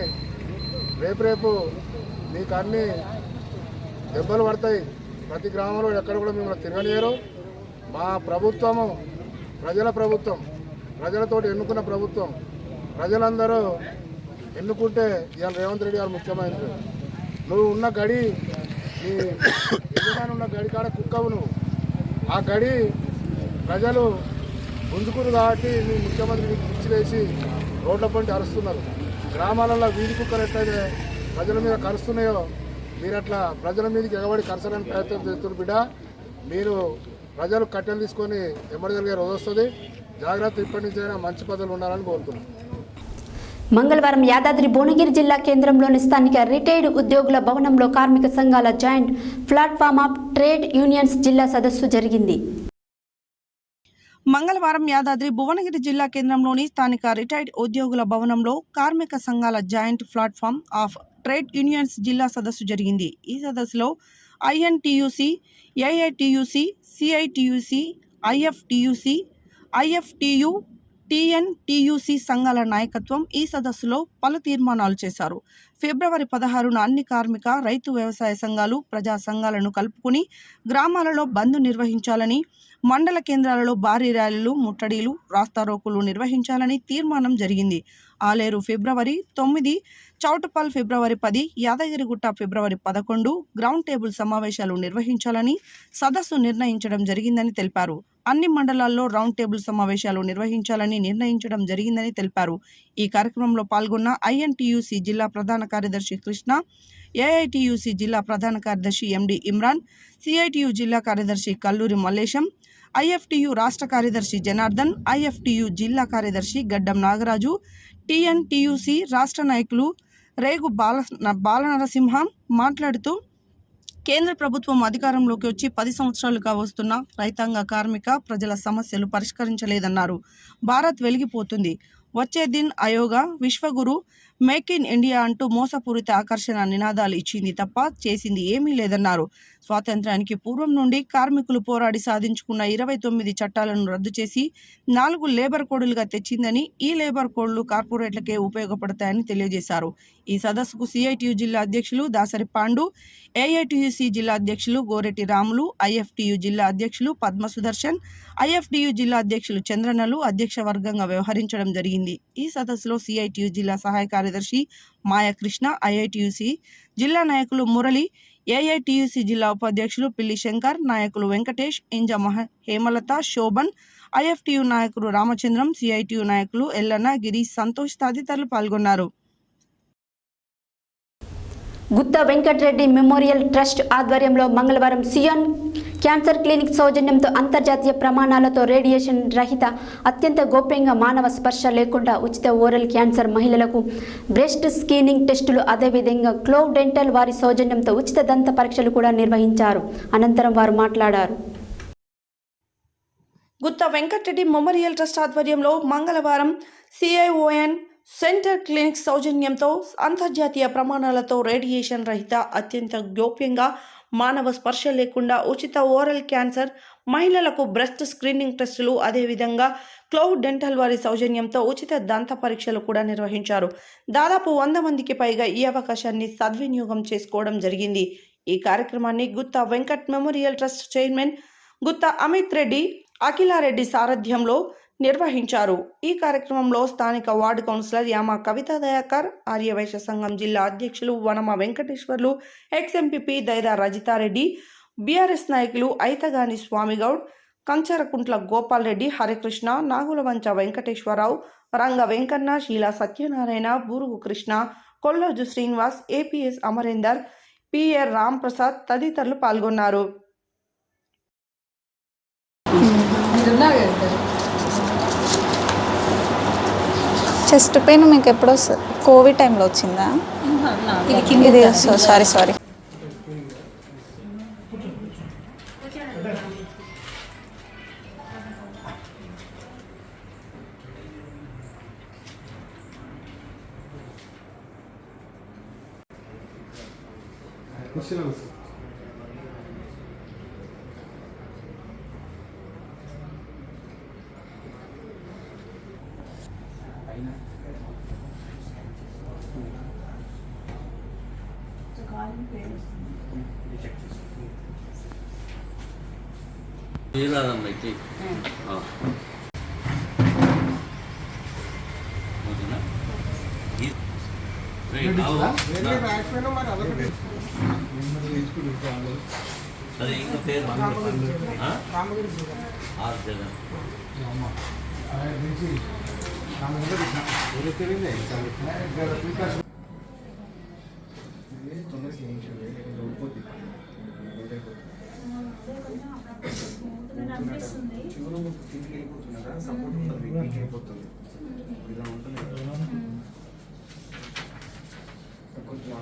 రేపు నీకు అన్ని దెబ్బలు పడతాయి. ప్రతి గ్రామంలో ఎక్కడ కూడా మిమ్మల్ని తిరగనియరు. మా ప్రభుత్వము ప్రజల ప్రభుత్వం, ప్రజలతోటి ఎన్నుకున్న ప్రభుత్వం. ప్రజలందరూ ఎన్నుకుంటే ఇవాళ రేవంత్ రెడ్డి గారు ముఖ్యమంత్రి. నువ్వు ఉన్న గడి, నీ ఎదురుగానే ఉన్న గడి కాడ కుక్కవు నువ్వు. ఆ గడి ప్రజలు గుంజుకురు కాబట్టి నీ ముఖ్యమంత్రికి పిచ్చిలేసి రోడ్ల పంటి అరుస్తున్నారు. గ్రామాలలో వీధి కుక్కలు ఎట్లయితే ప్రజల మీద కరుస్తున్నాయో మీరు అట్లా ప్రజల మీదకి ఎగబడి కరసడానికి ప్రయత్నం చేస్తున్నారు. బిడ్డ మీరు ప్రజలు కట్టెలు తీసుకొని ఎమ్మడిదలిగే రోజు వస్తుంది. జాగ్రత్త, ఇప్పటి నుంచైనా మంచి పదవులు ఉండాలని కోరుతున్నాను. మంగళవారం యాదాద్రి భువనగిరి జిల్లా కేంద్రంలోని స్థానిక రిటైర్డ్ ఉద్యోగుల భవనంలో కార్మిక సంఘాల joint platform of trade unions జిల్లా సదస్సు జరిగింది. మంగళవారం యాదాద్రి భువనగిరి జిల్లా కేంద్రంలోని స్థానిక రిటైర్డ్ ఉద్యోగుల భవనంలో కార్మిక సంఘాల joint platform of trade unions జిల్లా సదస్సు జరిగింది. ఈ సదస్సులో ఐఎన్టీయూసీ, ఏఐటీయూసీ, సిఐటియూసీ, ఐఎఫ్టీయూసీ, ఐఎఫ్టీయూ, టీఎన్టీయూసీ సంఘాల నాయకత్వం ఈ సదస్సులో పలు తీర్మానాలు చేశారు. ఫిబ్రవరి 16న అన్ని కార్మిక, రైతు, వ్యవసాయ సంఘాలు, ప్రజా సంఘాలను కలుపుకుని గ్రామాలలో బంద్ నిర్వహించాలని, మండల కేంద్రాలలో భారీ ర్యాలీలు, ముట్టడీలు, రాస్తారోకులు నిర్వహించాలని తీర్మానం జరిగింది. ఆలేరు ఫిబ్రవరి 9, చౌటుపల్ ఫిబ్రవరి 10, యాదగిరిగుట్ట ఫిబ్రవరి 11 గ్రౌండ్ టేబుల్ సమావేశాలు నిర్వహించాలని సదస్సు నిర్ణయించడం జరిగిందని తెలిపారు. అన్ని మండలాల్లో రౌండ్ టేబుల్ సమావేశాలు నిర్వహించాలని నిర్ణయించడం జరిగిందని తెలిపారు. ఈ కార్యక్రమంలో పాల్గొన్న ఐఎన్టీయూసీ జిల్లా ప్రధాన కార్యదర్శి కృష్ణ, ఏఐటీయూసీ జిల్లా ప్రధాన కార్యదర్శి ఎండి ఇమ్రాన్, సిఐటియు జిల్లా కార్యదర్శి కల్లూరి మల్లేశం, ఐఎఫ్టియు రాష్ట్ర కార్యదర్శి జనార్దన్, ఐఎఫ్టియు జిల్లా కార్యదర్శి గడ్డం నాగరాజు, టీఎన్టీయూసీ రాష్ట్ర నాయకులు రేగు బాలనరసింహ మాట్లాడుతూ కేంద్ర ప్రభుత్వం అధికారంలోకి వచ్చి 10 సంవత్సరాలుగా వస్తున్న రైతాంగ కార్మిక ప్రజల సమస్యలు పరిష్కరించలేదన్నారు. భారత్ వెలిగిపోతుంది, వచ్చే దిన్ ఆయోగా, విశ్వగురు, మేక్ ఇన్ ఇండియా అంటూ మోసపూరిత ఆకర్షణ నినాదాలు ఇచ్చింది తప్ప చేసింది ఏమీ లేదన్నారు. స్వాతంత్ర్యానికి పూర్వం నుండి కార్మికులు పోరాడి సాధించుకున్న 29 చట్టాలను రద్దు చేసి 4 లేబర్ కోడ్లుగా తెచ్చిందని, ఈ లేబర్ కోడ్లు కార్పొరేట్లకే ఉపయోగపడతాయని తెలియజేశారు. ఈ సదస్సుకు సిఐటియు జిల్లా అధ్యక్షులు దాసరి పాండు, ఏఐటియుసి జిల్లా అధ్యక్షులు గోరెటి రాములు, ఐఎఫ్టియు జిల్లా అధ్యక్షులు పద్మ సుదర్శన్, ఐఎఫ్టియు జిల్లా అధ్యక్షులు చంద్రనలు అధ్యక్ష వర్గంగా వ్యవహరించడం జరిగింది. ఈ సదస్సులో సిఐటియు జిల్లా సహాయ కార్యదర్శి మాయాకృష్ణ, ఐఐటియుసి జిల్లా నాయకులు మురళి, ఏఐటియుసి జిల్లా ఉపాధ్యక్షులు పిల్లి శంకర్, నాయకులు వెంకటేష్, ఇంజ హేమలత, శోభన్, ఐఎఫ్టియు నాయకులు రామచంద్రం, సిఐటియు నాయకులు ఎల్లన్న, గిరీష్, సంతోష్ తదితరులు పాల్గొన్నారు. గుత్తా వెంకటరెడ్డి మెమోరియల్ ట్రస్ట్ ఆధ్వర్యంలో మంగళవారం సియాన్ క్యాన్సర్ క్లినిక్ సౌజన్యంతో అంతర్జాతీయ ప్రమాణాలతో రేడియేషన్ రహిత అత్యంత గోప్యంగా మానవ స్పర్శ లేకుండా ఉచిత ఓరల్ క్యాన్సర్ మహిళలకు బ్రెస్ట్ స్క్రీనింగ్ టెస్టులు, అదేవిధంగా క్లోవ్ డెంటల్ వారి సౌజన్యంతో ఉచిత దంత పరీక్షలు కూడా నిర్వహించారు. అనంతరం వారు మాట్లాడారు. గుత్తా వెంకటరెడ్డి మెమోరియల్ ట్రస్ట్ ఆధ్వర్యంలో మంగళవారం సిఐఓఎన్ సెంటర్ క్లినిక్ సౌజన్యంతో అంతర్జాతీయ ప్రమాణాలతో రేడియేషన్ రహిత అత్యంత గోప్యంగా మానవ స్పర్శ లేకుండా ఉచిత ఓరల్ క్యాన్సర్ మహిళలకు బ్రెస్ట్ స్క్రీనింగ్ టెస్టులు, అదేవిధంగా క్లోవ్ డెంటల్ వారి సౌజన్యంతో ఉచిత దంత పరీక్షలు కూడా నిర్వహించారు. దాదాపు 100 మందికి పైగా ఈ అవకాశాన్ని సద్వినియోగం చేసుకోవడం జరిగింది. ఈ కార్యక్రమాన్ని Gutta Venkat memorial trust chairman Gutta Amit Reddy, Akhila Reddy సారథ్యంలో నిర్వహించారు. ఈ కార్యక్రమంలో స్థానిక వార్డు కౌన్సిలర్ యామ కవితా దయాకర్, ఆర్యవైశ్య సంఘం జిల్లా అధ్యక్షులు వనమ వెంకటేశ్వర్లు, ఎక్స్ఎంపీపీ దైదా రజితారెడ్డి, బీఆర్ఎస్ నాయకులు ఐతగాని స్వామిగౌడ్, కంచరకుంట్ల గోపాల్ రెడ్డి, హరికృష్ణ, నాగులవంచ వెంకటేశ్వరరావు, రంగ వెంకన్న, శీలా సత్యనారాయణ, బూరుగు కృష్ణ, కొల్లోజు శ్రీనివాస్, ఏపీఎస్ అమరేందర్, పిఆర్ రామ్ ప్రసాద్ తదితరులు పాల్గొన్నారు. చెస్ట్ పెయిన్ మీకు ఎప్పుడు వస్తుంది? కోవిడ్ టైంలో వచ్చిందా? ఇది సారీ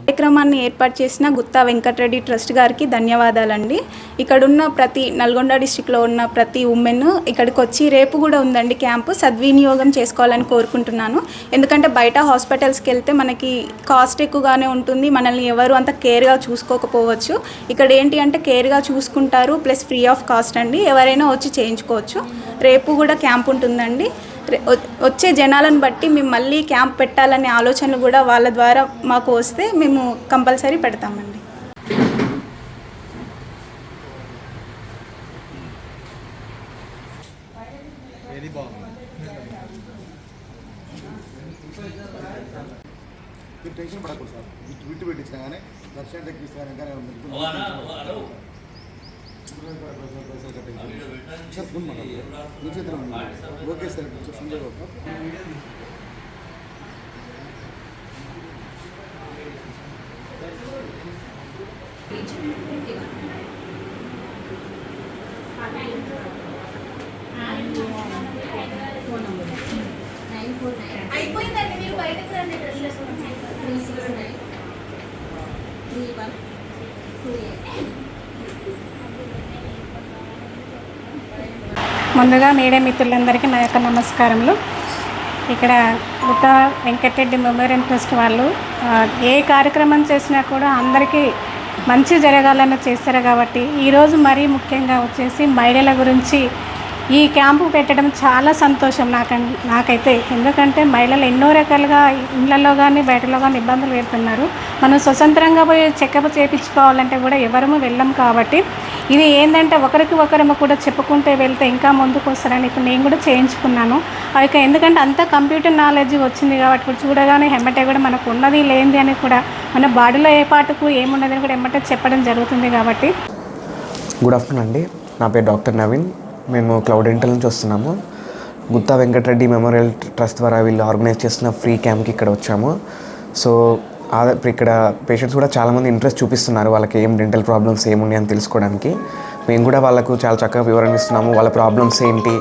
కార్యక్రమాన్ని ఏర్పాటు చేసిన గుత్తా వెంకటరెడ్డి ట్రస్ట్ గారికి ధన్యవాదాలండి. ఇక్కడున్న ప్రతి నల్గొండ డిస్టిక్లో ఉన్న ప్రతి ఉమెన్ ఇక్కడికి వచ్చి రేపు కూడా ఉందండి క్యాంపు, సద్వినియోగం చేసుకోవాలని కోరుకుంటున్నాను. ఎందుకంటే బయట హాస్పిటల్స్కి వెళ్తే మనకి కాస్ట్ ఎక్కువగానే ఉంటుంది, మనల్ని ఎవరు అంత కేర్గా చూసుకోకపోవచ్చు. ఇక్కడ ఏంటి అంటే కేర్గా చూసుకుంటారు, ప్లస్ ఫ్రీ ఆఫ్ కాస్ట్ అండి, ఎవరైనా వచ్చి చేయించుకోవచ్చు. రేపు కూడా క్యాంప్ ఉంటుందండి. వచ్చే జనాలను బట్టి మేము మళ్ళీ క్యాంప్ పెట్టాలనే ఆలోచనలు కూడా వాళ్ళ ద్వారా మాకు వస్తే మేము కంపల్సరీ పెడతామండి. టెన్షన్ పడకూడదు సార్, విట్టు పెట్టించినా కానీ లక్ష తగ్గిస్తాను ఓకే సార్ సంజయ్ బాబు అయిపోయిందండి మీరు బయటకు రండి డ్రెస్ వేసుకుంటాం ముందుగా మీడియా మిత్రులందరికీ నా యొక్క నమస్కారములు. ఇక్కడ గుత్త వెంకటరెడ్డి మెమోరియల్ ట్రస్ట్ వాళ్ళు ఏ కార్యక్రమం చేసినా కూడా అందరికీ మంచి జరగాలని చేస్తారు కాబట్టి ఈరోజు మరీ ముఖ్యంగా వచ్చేసి మహిళల గురించి ఈ క్యాంపు పెట్టడం చాలా సంతోషం నాకైతే. ఎందుకంటే మహిళలు ఎన్నో రకాలుగా ఇళ్లలో కానీ బయటలో కానీ ఇబ్బందులు పెడుతున్నారు. మనం స్వతంత్రంగా పోయి చెకప్ చేయించుకోవాలంటే కూడా ఎవరము వెళ్ళం కాబట్టి ఇది ఏంటంటే ఒకరికి ఒకరము కూడా చెప్పుకుంటే వెళ్తే ఇంకా ముందుకు వస్తారని ఇప్పుడు నేను కూడా చేయించుకున్నాను. ఇక ఎందుకంటే అంతా కంప్యూటర్ నాలెడ్జ్ వచ్చింది కాబట్టి ఇప్పుడు చూడగానే ఎమ్మటే కూడా మనకు ఉన్నది లేనిది అని కూడా మన బాడీలో ఏ పాటుకు ఏమున్నదని కూడా ఎమ్మటే చెప్పడం జరుగుతుంది కాబట్టి. గుడ్ ఆఫ్టర్నూన్ అండి. నా పేరు డాక్టర్ నవీన్. మేము క్లౌడ్ డెంటల్ నుంచి వస్తున్నాము. గుత్తా వెంకటరెడ్డి మెమోరియల్ ట్రస్ట్ ద్వారా వీళ్ళు ఆర్గనైజ్ చేస్తున్న ఫ్రీ క్యాంప్కి ఇక్కడ వచ్చాము. సో ఇక్కడ పేషెంట్స్ కూడా చాలామంది ఇంట్రెస్ట్ చూపిస్తున్నారు వాళ్ళకి ఏం డెంటల్ ప్రాబ్లమ్స్ ఏమున్నాయి అని తెలుసుకోవడానికి. మేము కూడా వాళ్ళకు చాలా చక్కగా వివరణ ఇస్తున్నాము. వాళ్ళ ప్రాబ్లమ్స్ ఏంటి,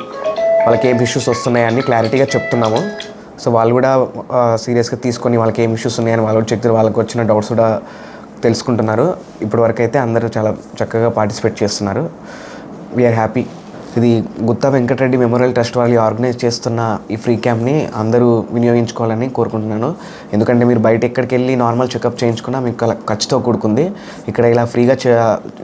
వాళ్ళకి ఏం ఇష్యూస్ వస్తున్నాయని క్లారిటీగా చెప్తున్నాము. సో వాళ్ళు కూడా సీరియస్గా తీసుకొని వాళ్ళకి ఏం ఇష్యూస్ ఉన్నాయని వాళ్ళు కూడా చెక్ వాళ్ళకి వచ్చిన డౌట్స్ కూడా తెలుసుకుంటున్నారు. ఇప్పటివరకు అయితే అందరూ చాలా చక్కగా పార్టిసిపేట్ చేస్తున్నారు. We are happy. ఇది గుత్తా వెంకటరెడ్డి మెమోరియల్ ట్రస్ట్ వాళ్ళు ఆర్గనైజ్ చేస్తున్న ఈ ఫ్రీ క్యాంప్ని అందరూ వినియోగించుకోవాలని కోరుకుంటున్నాను. ఎందుకంటే మీరు బయట ఎక్కడికి వెళ్ళి నార్మల్ చెకప్ చేయించుకున్నా మీకు ఖర్చుతో కూడుకుంది. ఇక్కడ ఇలా ఫ్రీగా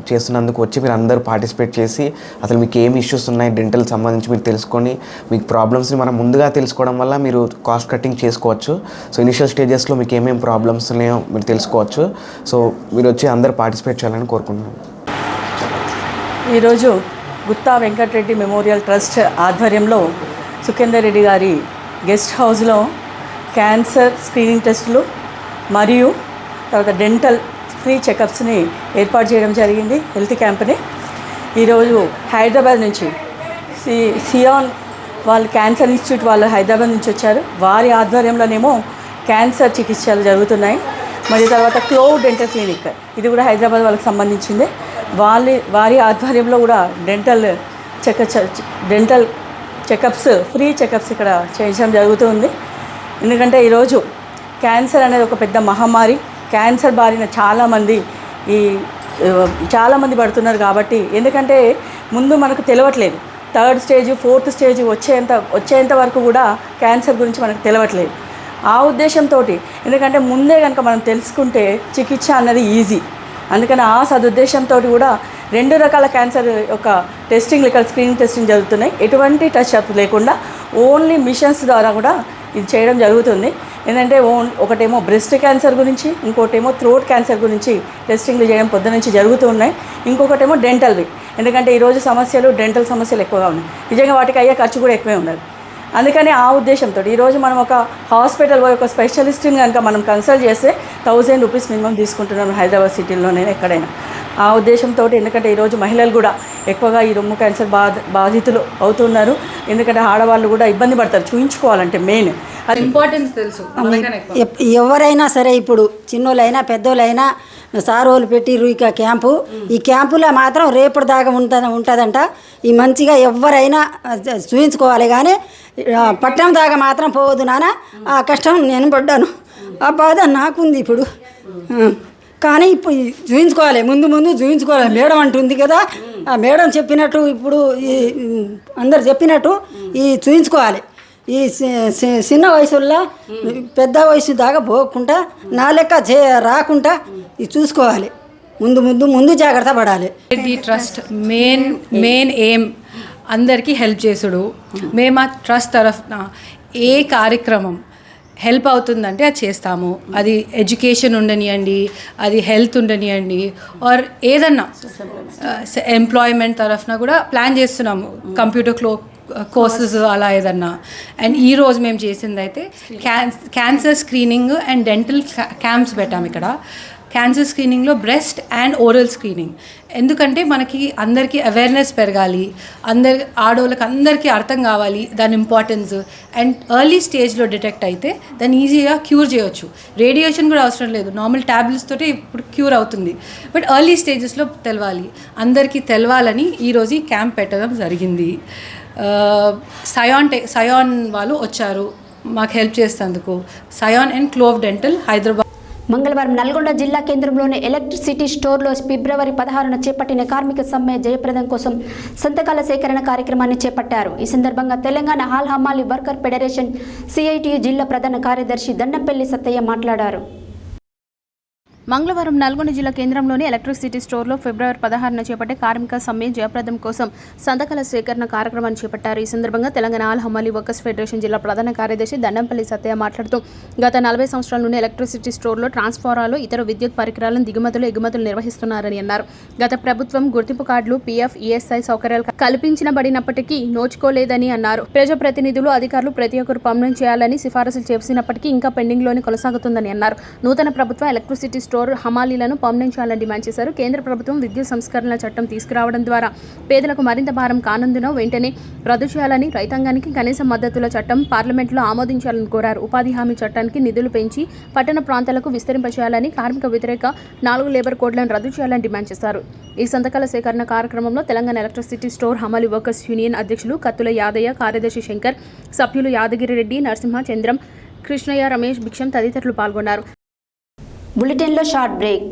చేస్తున్నందుకు వచ్చి మీరు అందరూ పార్టిసిపేట్ చేసి అసలు మీకు ఏమి ఇష్యూస్ ఉన్నాయి డెంటల్ సంబంధించి మీరు తెలుసుకొని మీకు ప్రాబ్లమ్స్ని మనం ముందుగా తెలుసుకోవడం వల్ల మీరు కాస్ట్ కటింగ్ చేసుకోవచ్చు. సో ఇనిషియల్ స్టేజెస్లో మీకు ఏమేమి ప్రాబ్లమ్స్ ఉన్నాయో మీరు తెలుసుకోవచ్చు. సో మీరు వచ్చి అందరూ పార్టిసిపేట్ చేయాలని కోరుకుంటున్నాను. ఈరోజు గుత్తా వెంకటరెడ్డి మెమోరియల్ ట్రస్ట్ ఆధ్వర్యంలో సుఖేందర్ రెడ్డి గారి గెస్ట్ హౌస్లో క్యాన్సర్ స్క్రీనింగ్ టెస్టులు మరియు తర్వాత డెంటల్ ఫ్రీ చెకప్స్ని ఏర్పాటు చేయడం జరిగింది. హెల్త్ క్యాంప్ని ఈరోజు హైదరాబాద్ నుంచి సియాన్ వాళ్ళు క్యాన్సర్ ఇన్స్టిట్యూట్ వాళ్ళు హైదరాబాద్ నుంచి వచ్చారు. వారి ఆధ్వర్యంలోనేమో క్యాన్సర్ చికిత్సలు జరుగుతున్నాయి. మరియు తర్వాత క్లౌడ్ డెంటల్ క్లినిక్ ఇది కూడా హైదరాబాద్ వాళ్ళకి సంబంధించిందే. వారి ఆధ్వర్యంలో కూడా డెంటల్ చెకప్స్ ఫ్రీ చెకప్స్ ఇక్కడ చేయించడం జరుగుతుంది. ఎందుకంటే ఈరోజు క్యాన్సర్ అనేది ఒక పెద్ద మహమ్మారి. క్యాన్సర్ బారిన చాలామంది పడుతున్నారు కాబట్టి ఎందుకంటే ముందు మనకు తెలియట్లేదు. 3rd స్టేజ్ 4th స్టేజ్ వచ్చేంత వరకు కూడా క్యాన్సర్ గురించి మనకు తెలియట్లేదు. ఆ ఉద్దేశంతో ఎందుకంటే ముందే కనుక మనం తెలుసుకుంటే చికిత్స అన్నది ఈజీ. అందుకని ఆ సదుద్దేశంతో కూడా 2 రకాల క్యాన్సర్ యొక్క టెస్టింగ్లు ఇక్కడ స్క్రీనింగ్ టెస్టింగ్ జరుగుతున్నాయి. ఎటువంటి టచ్ అప్ లేకుండా ఓన్లీ మిషన్స్ ద్వారా కూడా ఇది చేయడం జరుగుతుంది. ఏంటంటే ఒకటేమో బ్రెస్ట్ క్యాన్సర్ గురించి, ఇంకోటేమో థ్రోట్ క్యాన్సర్ గురించి టెస్టింగ్లు చేయడం పొద్దు నుంచి జరుగుతూ ఉన్నాయి. ఇంకొకటేమో డెంటల్వి. ఎందుకంటే ఈరోజు డెంటల్ సమస్యలు ఎక్కువగా ఉన్నాయి. నిజంగా వాటికి అయ్యే ఖర్చు కూడా ఎక్కువే ఉన్నది. అందుకని ఆ ఉద్దేశంతో ఈరోజు మనం ఒక హాస్పిటల్ పోయి ఒక స్పెషలిస్ట్ని కనుక మనం కన్సల్ట్ చేస్తే 1000 రూపీస్ మినిమం తీసుకుంటున్నాం హైదరాబాద్ సిటీలోనే ఎక్కడైనా. ఆ ఉద్దేశంతో ఎందుకంటే ఈరోజు మహిళలు కూడా ఎక్కువగా ఈ రొమ్ము క్యాన్సర్ బాధితులు అవుతున్నారు. ఎందుకంటే ఆడవాళ్ళు కూడా ఇబ్బంది పడతారు చూయించుకోవాలంటే. మెయిన్ అది ఇంపార్టెన్స్ తెలుసు. ఎవరైనా సరే ఇప్పుడు చిన్నోళ్ళైనా పెద్దోళ్ళైనా సారోళ్ళు పెట్టిర్రు ఇక క్యాంపు. ఈ క్యాంపులో మాత్రం రేపటి దాకా ఉంటుందంట. ఈ మంచిగా ఎవరైనా చూయించుకోవాలి కానీ పట్టణం దాకా మాత్రం పోవద్దు నాన్న. ఆ కష్టం నేను పడ్డాను, ఆ బాధ నాకుంది ఇప్పుడు. కానీ ఇప్పుడు చూయించుకోవాలి, ముందు చూయించుకోవాలి. మేడం అంటుంది కదా, ఆ మేడం చెప్పినట్టు ఇప్పుడు ఈ అందరు చెప్పినట్టు ఈ చూయించుకోవాలి. ఈ చిన్న వయసుల్లో పెద్ద వయసు దాకా పోకుండా నా లెక్క రాకుండా ఇది చూసుకోవాలి. ముందు జాగ్రత్త పడాలి. ఈ ట్రస్ట్ మెయిన్ ఎయిమ్ అందరికీ హెల్ప్ చేసుడు. మేము ఆ ట్రస్ట్ తరఫున ఏ కార్యక్రమం హెల్ప్ అవుతుందంటే అది చేస్తాము. అది ఎడ్యుకేషన్ ఉండనియండి, అది హెల్త్ ఉండనియండి, ఆర్ ఏదన్నా ఎంప్లాయ్మెంట్ తరఫున కూడా ప్లాన్ చేస్తున్నాము. కంప్యూటర్ కోర్సెస్ అలా ఏదన్నా. అండ్ ఈరోజు మేము చేసింది అయితే cancer screening and dental camps పెట్టాము ఇక్కడ. క్యాన్సర్ స్క్రీనింగ్లో బ్రెస్ట్ అండ్ ఓరల్ స్క్రీనింగ్. ఎందుకంటే మనకి అందరికీ అవేర్నెస్ పెరగాలి, ఆడవాళ్ళకి అందరికీ అర్థం కావాలి దాని ఇంపార్టెన్స్. అండ్ ఎర్లీ స్టేజ్లో డిటెక్ట్ అయితే దాన్ని ఈజీగా క్యూర్ చేయవచ్చు. రేడియేషన్ కూడా అవసరం లేదు, నార్మల్ ట్యాబ్లెట్స్ తోటి ఇప్పుడు క్యూర్ అవుతుంది. బట్ ఎర్లీ స్టేజెస్లో అందరికీ తెలవాలని ఈరోజు ఈ క్యాంప్ పెట్టడం జరిగింది. సయాన్ వాళ్ళు వచ్చారు మాకు హెల్ప్ చేసేందుకు. సయాన్ అండ్ క్లోవ్ డెంటల్, హైదరాబాద్. మంగళవారం నల్గొండ జిల్లా కేంద్రంలోని ఎలక్ట్రిసిటీ స్టోర్లో ఫిబ్రవరి 16న చేపట్టిన కార్మిక సమ్మె జయప్రదం కోసం సంతకాల సేకరణ కార్యక్రమాన్ని చేపట్టారు. ఈ సందర్భంగా తెలంగాణ హాల్ హమాలి వర్కర్ ఫెడరేషన్ సిఐటియు జిల్లా ప్రధాన కార్యదర్శి దండంపల్లి సత్తయ్య మాట్లాడారు. మంగళవారం నల్గొండ జిల్లా కేంద్రంలోని ఎలక్ట్రిసిటీ స్టోర్లో ఫిబ్రవరి 16న చేపట్టే కార్మిక సమ్మె జయప్రదం కోసం సంతకాల సేకరణ కార్యక్రమాన్ని చేపట్టారు. ఈ సందర్భంగా తెలంగాణ ఆల్ హమాలి వర్కర్స్ ఫెడరేషన్ జిల్లా ప్రధాన కార్యదర్శి దండంపల్లి సత్తయ్య మాట్లాడుతూ గత 40 సంవత్సరాల నుండి ఎలక్ట్రిసిటీ స్టోర్లో ట్రాన్స్ఫారాలు, ఇతర విద్యుత్ పరికరాలను దిగుమతులు ఎగుమతులు నిర్వహిస్తున్నారని అన్నారు. గత ప్రభుత్వం గుర్తింపు కార్డులు, పీఎఫ్, ఈఎస్ఐ సౌకర్యాలు కల్పించబడినప్పటికీ నోచుకోలేదని అన్నారు. ప్రజాప్రతినిధులు, అధికారులు ప్రతి ఒక్కరు పంపిణీ చేయాలని సిఫారసులు చేసినప్పటికీ ఇంకా పెండింగ్లోనే కొనసాగుతుందని అన్నారు. నూతన ప్రభుత్వం ఎలక్ట్రిసిటీ స్టోర్ హమాలీలను పర్మనెంట్ చేయాలని డిమాండ్ చేశారు. కేంద్ర ప్రభుత్వం విద్యుత్ సంస్కరణల చట్టం తీసుకురావడం ద్వారా పేదలకు మరింత భారం కానందున వెంటనే రద్దు చేయాలని, రైతాంగానికి కనీస మద్దతుల చట్టం పార్లమెంట్లో ఆమోదించాలని కోరారు. ఉపాధి హామీ చట్టానికి నిధులు పెంచి పట్టణ ప్రాంతాలకు విస్తరింపచేయాలని, కార్మిక వ్యతిరేక 4 లేబర్ కోడ్లను రద్దు చేయాలని డిమాండ్ చేశారు. ఈ సంతకాల సేకరణ కార్యక్రమంలో తెలంగాణ ఎలక్ట్రిసిటీ స్టోర్ హమాలి వర్కర్స్ యూనియన్ అధ్యక్షులు కత్తుల యాదయ్య, కార్యదర్శి శంకర్, సభ్యులు యాదగిరి రెడ్డి, నరసింహ, చంద్రం, కృష్ణయ్య, రమేష్, భిక్షం తదితరులు పాల్గొన్నారు. బులెటిన్లో short break.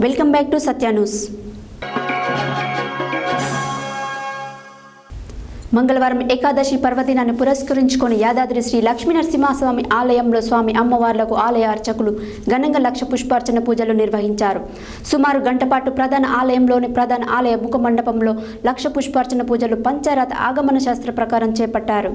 Welcome back to Satya news. మంగళవారం ఏకాదశి పర్వదినాన్ని పురస్కరించుకొని యాదాద్రి శ్రీ లక్ష్మీ నరసింహస్వామి ఆలయంలో స్వామి అమ్మవార్లకు ఆలయ అర్చకులు ఘనంగా 1,00,000 పుష్పార్చన పూజలు నిర్వహించారు. సుమారు గంట పాటు ప్రధాన ఆలయంలోని ప్రధాన ఆలయ ముఖ మండపంలో 1,00,000 పుష్పార్చన పూజలు పంచారాత ఆగమన శాస్త్ర ప్రకారం చేపట్టారు.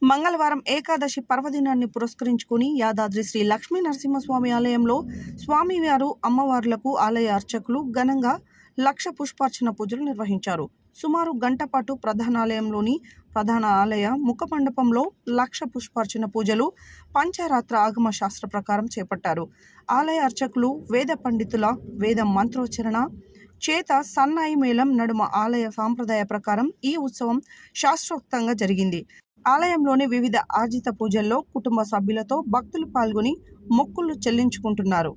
మంగళవారం ఏకాదశి పర్వదినాన్ని పురస్కరించుకుని యాదాద్రి శ్రీ లక్ష్మీ నరసింహస్వామి ఆలయంలో స్వామివారు అమ్మవార్లకు ఆలయ అర్చకులు ఘనంగా 1,00,000 పుష్పార్చన పూజలు నిర్వహించారు. సుమారు గంట పాటు ప్రధానాలయంలోని ప్రధాన ఆలయ ముఖ మండపంలో 1,00,000 పుష్పార్చన పూజలు పంచారాత్ర ఆగమ శాస్త్ర ప్రకారం చేపట్టారు. ఆలయ అర్చకులు వేద పండితుల వేద మంత్రోచ్చరణ చేత సన్నాయి మేళం నడుమ ఆలయ సాంప్రదాయ ప్రకారం ఈ ఉత్సవం శాస్త్రోక్తంగా జరిగింది. ఆలయంలోని వివిధ ఆర్జిత పూజల్లో కుటుంబ సభ్యులతో భక్తులు పాల్గొని మొక్కులు చెల్లించుకుంటున్నారు.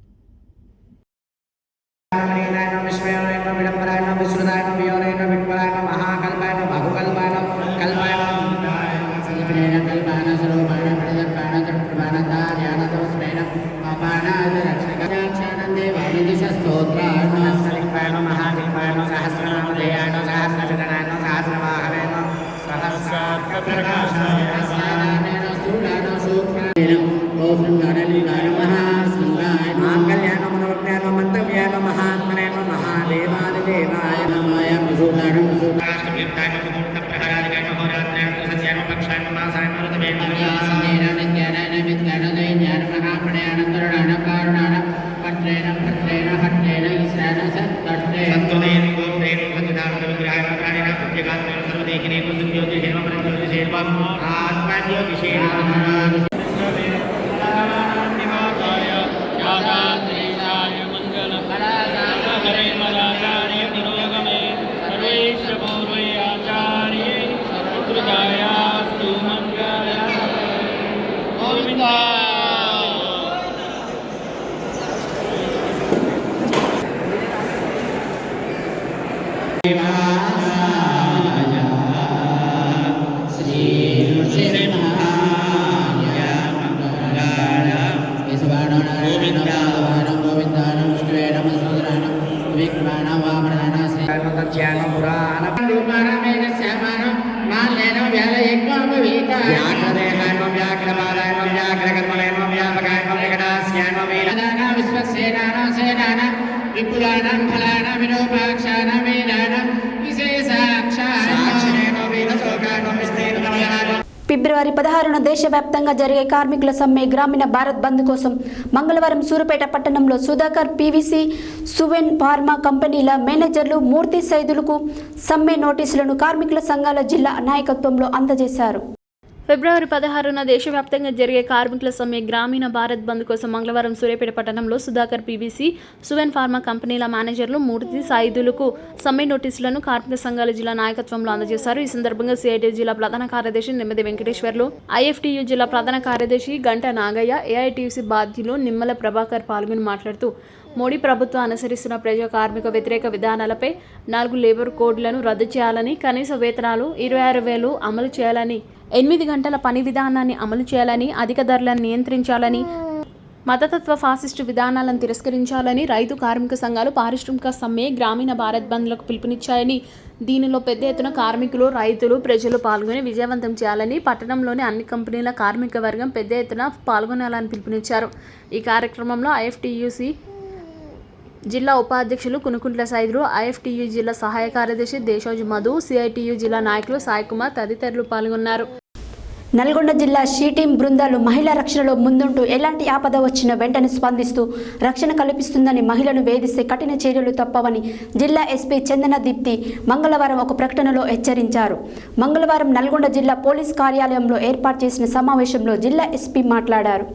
మంగళ్యాన మనోజ్ఞాన మంతవ్యాన మహాత్మనే మహాదేవాదిదేవాయ నమః. ఫిబ్రవరి 16న దేశవ్యాప్తంగా జరిగే కార్మికుల సమ్మె గ్రామీణ భారత్ బంద్ కోసం మంగళవారం సూర్యాపేట పట్టణంలో సుధాకర్ పీవీసీ సువెన్ ఫార్మా కంపెనీల మేనేజర్లు మూర్తి సైదులకు సమ్మె నోటీసులను కార్మికుల సంఘాల జిల్లా నాయకత్వంలో అందజేశారు. ఫిబ్రవరి 16న దేశవ్యాప్తంగా జరిగే కార్మికుల సమ్మె గ్రామీణ భారత్ బంద్ కోసం మంగళవారం సూర్యాపేట పట్టణంలో సుధాకర్ పీవీసీ సువెన్ ఫార్మా కంపెనీల మేనేజర్లు మూర్తి సాయిదులకు సమ్మె నోటీసులను కార్మిక సంఘాల జిల్లా నాయకత్వంలో అందజేశారు. ఈ సందర్భంగా సిఐటియు జిల్లా ప్రధాన కార్యదర్శి నెమ్మది వెంకటేశ్వర్లు, ఐఎఫ్టియు జిల్లా ప్రధాన కార్యదర్శి గంట నాగయ్య, ఏఐటియుసి బాధ్యులు నిమ్మల ప్రభాకర్ పాల్గొని మాట్లాడుతూ మోడీ ప్రభుత్వం అనుసరిస్తున్న ప్రజా కార్మిక వ్యతిరేక విధానాలపై 4 లేబర్ కోడ్లను రద్దు చేయాలని, కనీస వేతనాలు 26,000 అమలు చేయాలని, 8 గంటల పని విధానాన్ని అమలు చేయాలని, అధిక ధరలను నియంత్రించాలని, మతతత్వ ఫాసిస్టు విధానాలను తిరస్కరించాలని రైతు కార్మిక సంఘాలు పారిశ్రామిక సమ్మె గ్రామీణ భారత్ బంద్లకు పిలుపునిచ్చాయని, దీనిలో పెద్ద ఎత్తున కార్మికులు, రైతులు, ప్రజలు పాల్గొని విజయవంతం చేయాలని, పట్టణంలోని అన్ని కంపెనీల కార్మిక వర్గం పెద్ద ఎత్తున పాల్గొనాలని పిలుపునిచ్చారు. ఈ కార్యక్రమంలో ఐఎఫ్టియుసి జిల్లా ఉపాధ్యక్షులు కునుకుంట్ల సైదులు, ఐఎఫ్టియు జిల్లా సహాయ కార్యదర్శి దేశోజు మధు, సిఐటియు జిల్లా నాయకులు సాయి కుమార్ తదితరులు పాల్గొన్నారు. నల్గొండ జిల్లా షీ-టీం బృందాలు మహిళా రక్షణలో ముందుంటూ ఎలాంటి ఆపద వచ్చినా వెంటనే స్పందిస్తూ రక్షణ కల్పిస్తుందని, మహిళను వేధిస్తే కఠిన చర్యలు తప్పవని జిల్లా ఎస్పీ చందన దీప్తి మంగళవారం ఒక ప్రకటనలో హెచ్చరించారు. మంగళవారం నల్గొండ జిల్లా పోలీస్ కార్యాలయంలో ఏర్పాటు చేసిన సమావేశంలో జిల్లా ఎస్పీ మాట్లాడారు.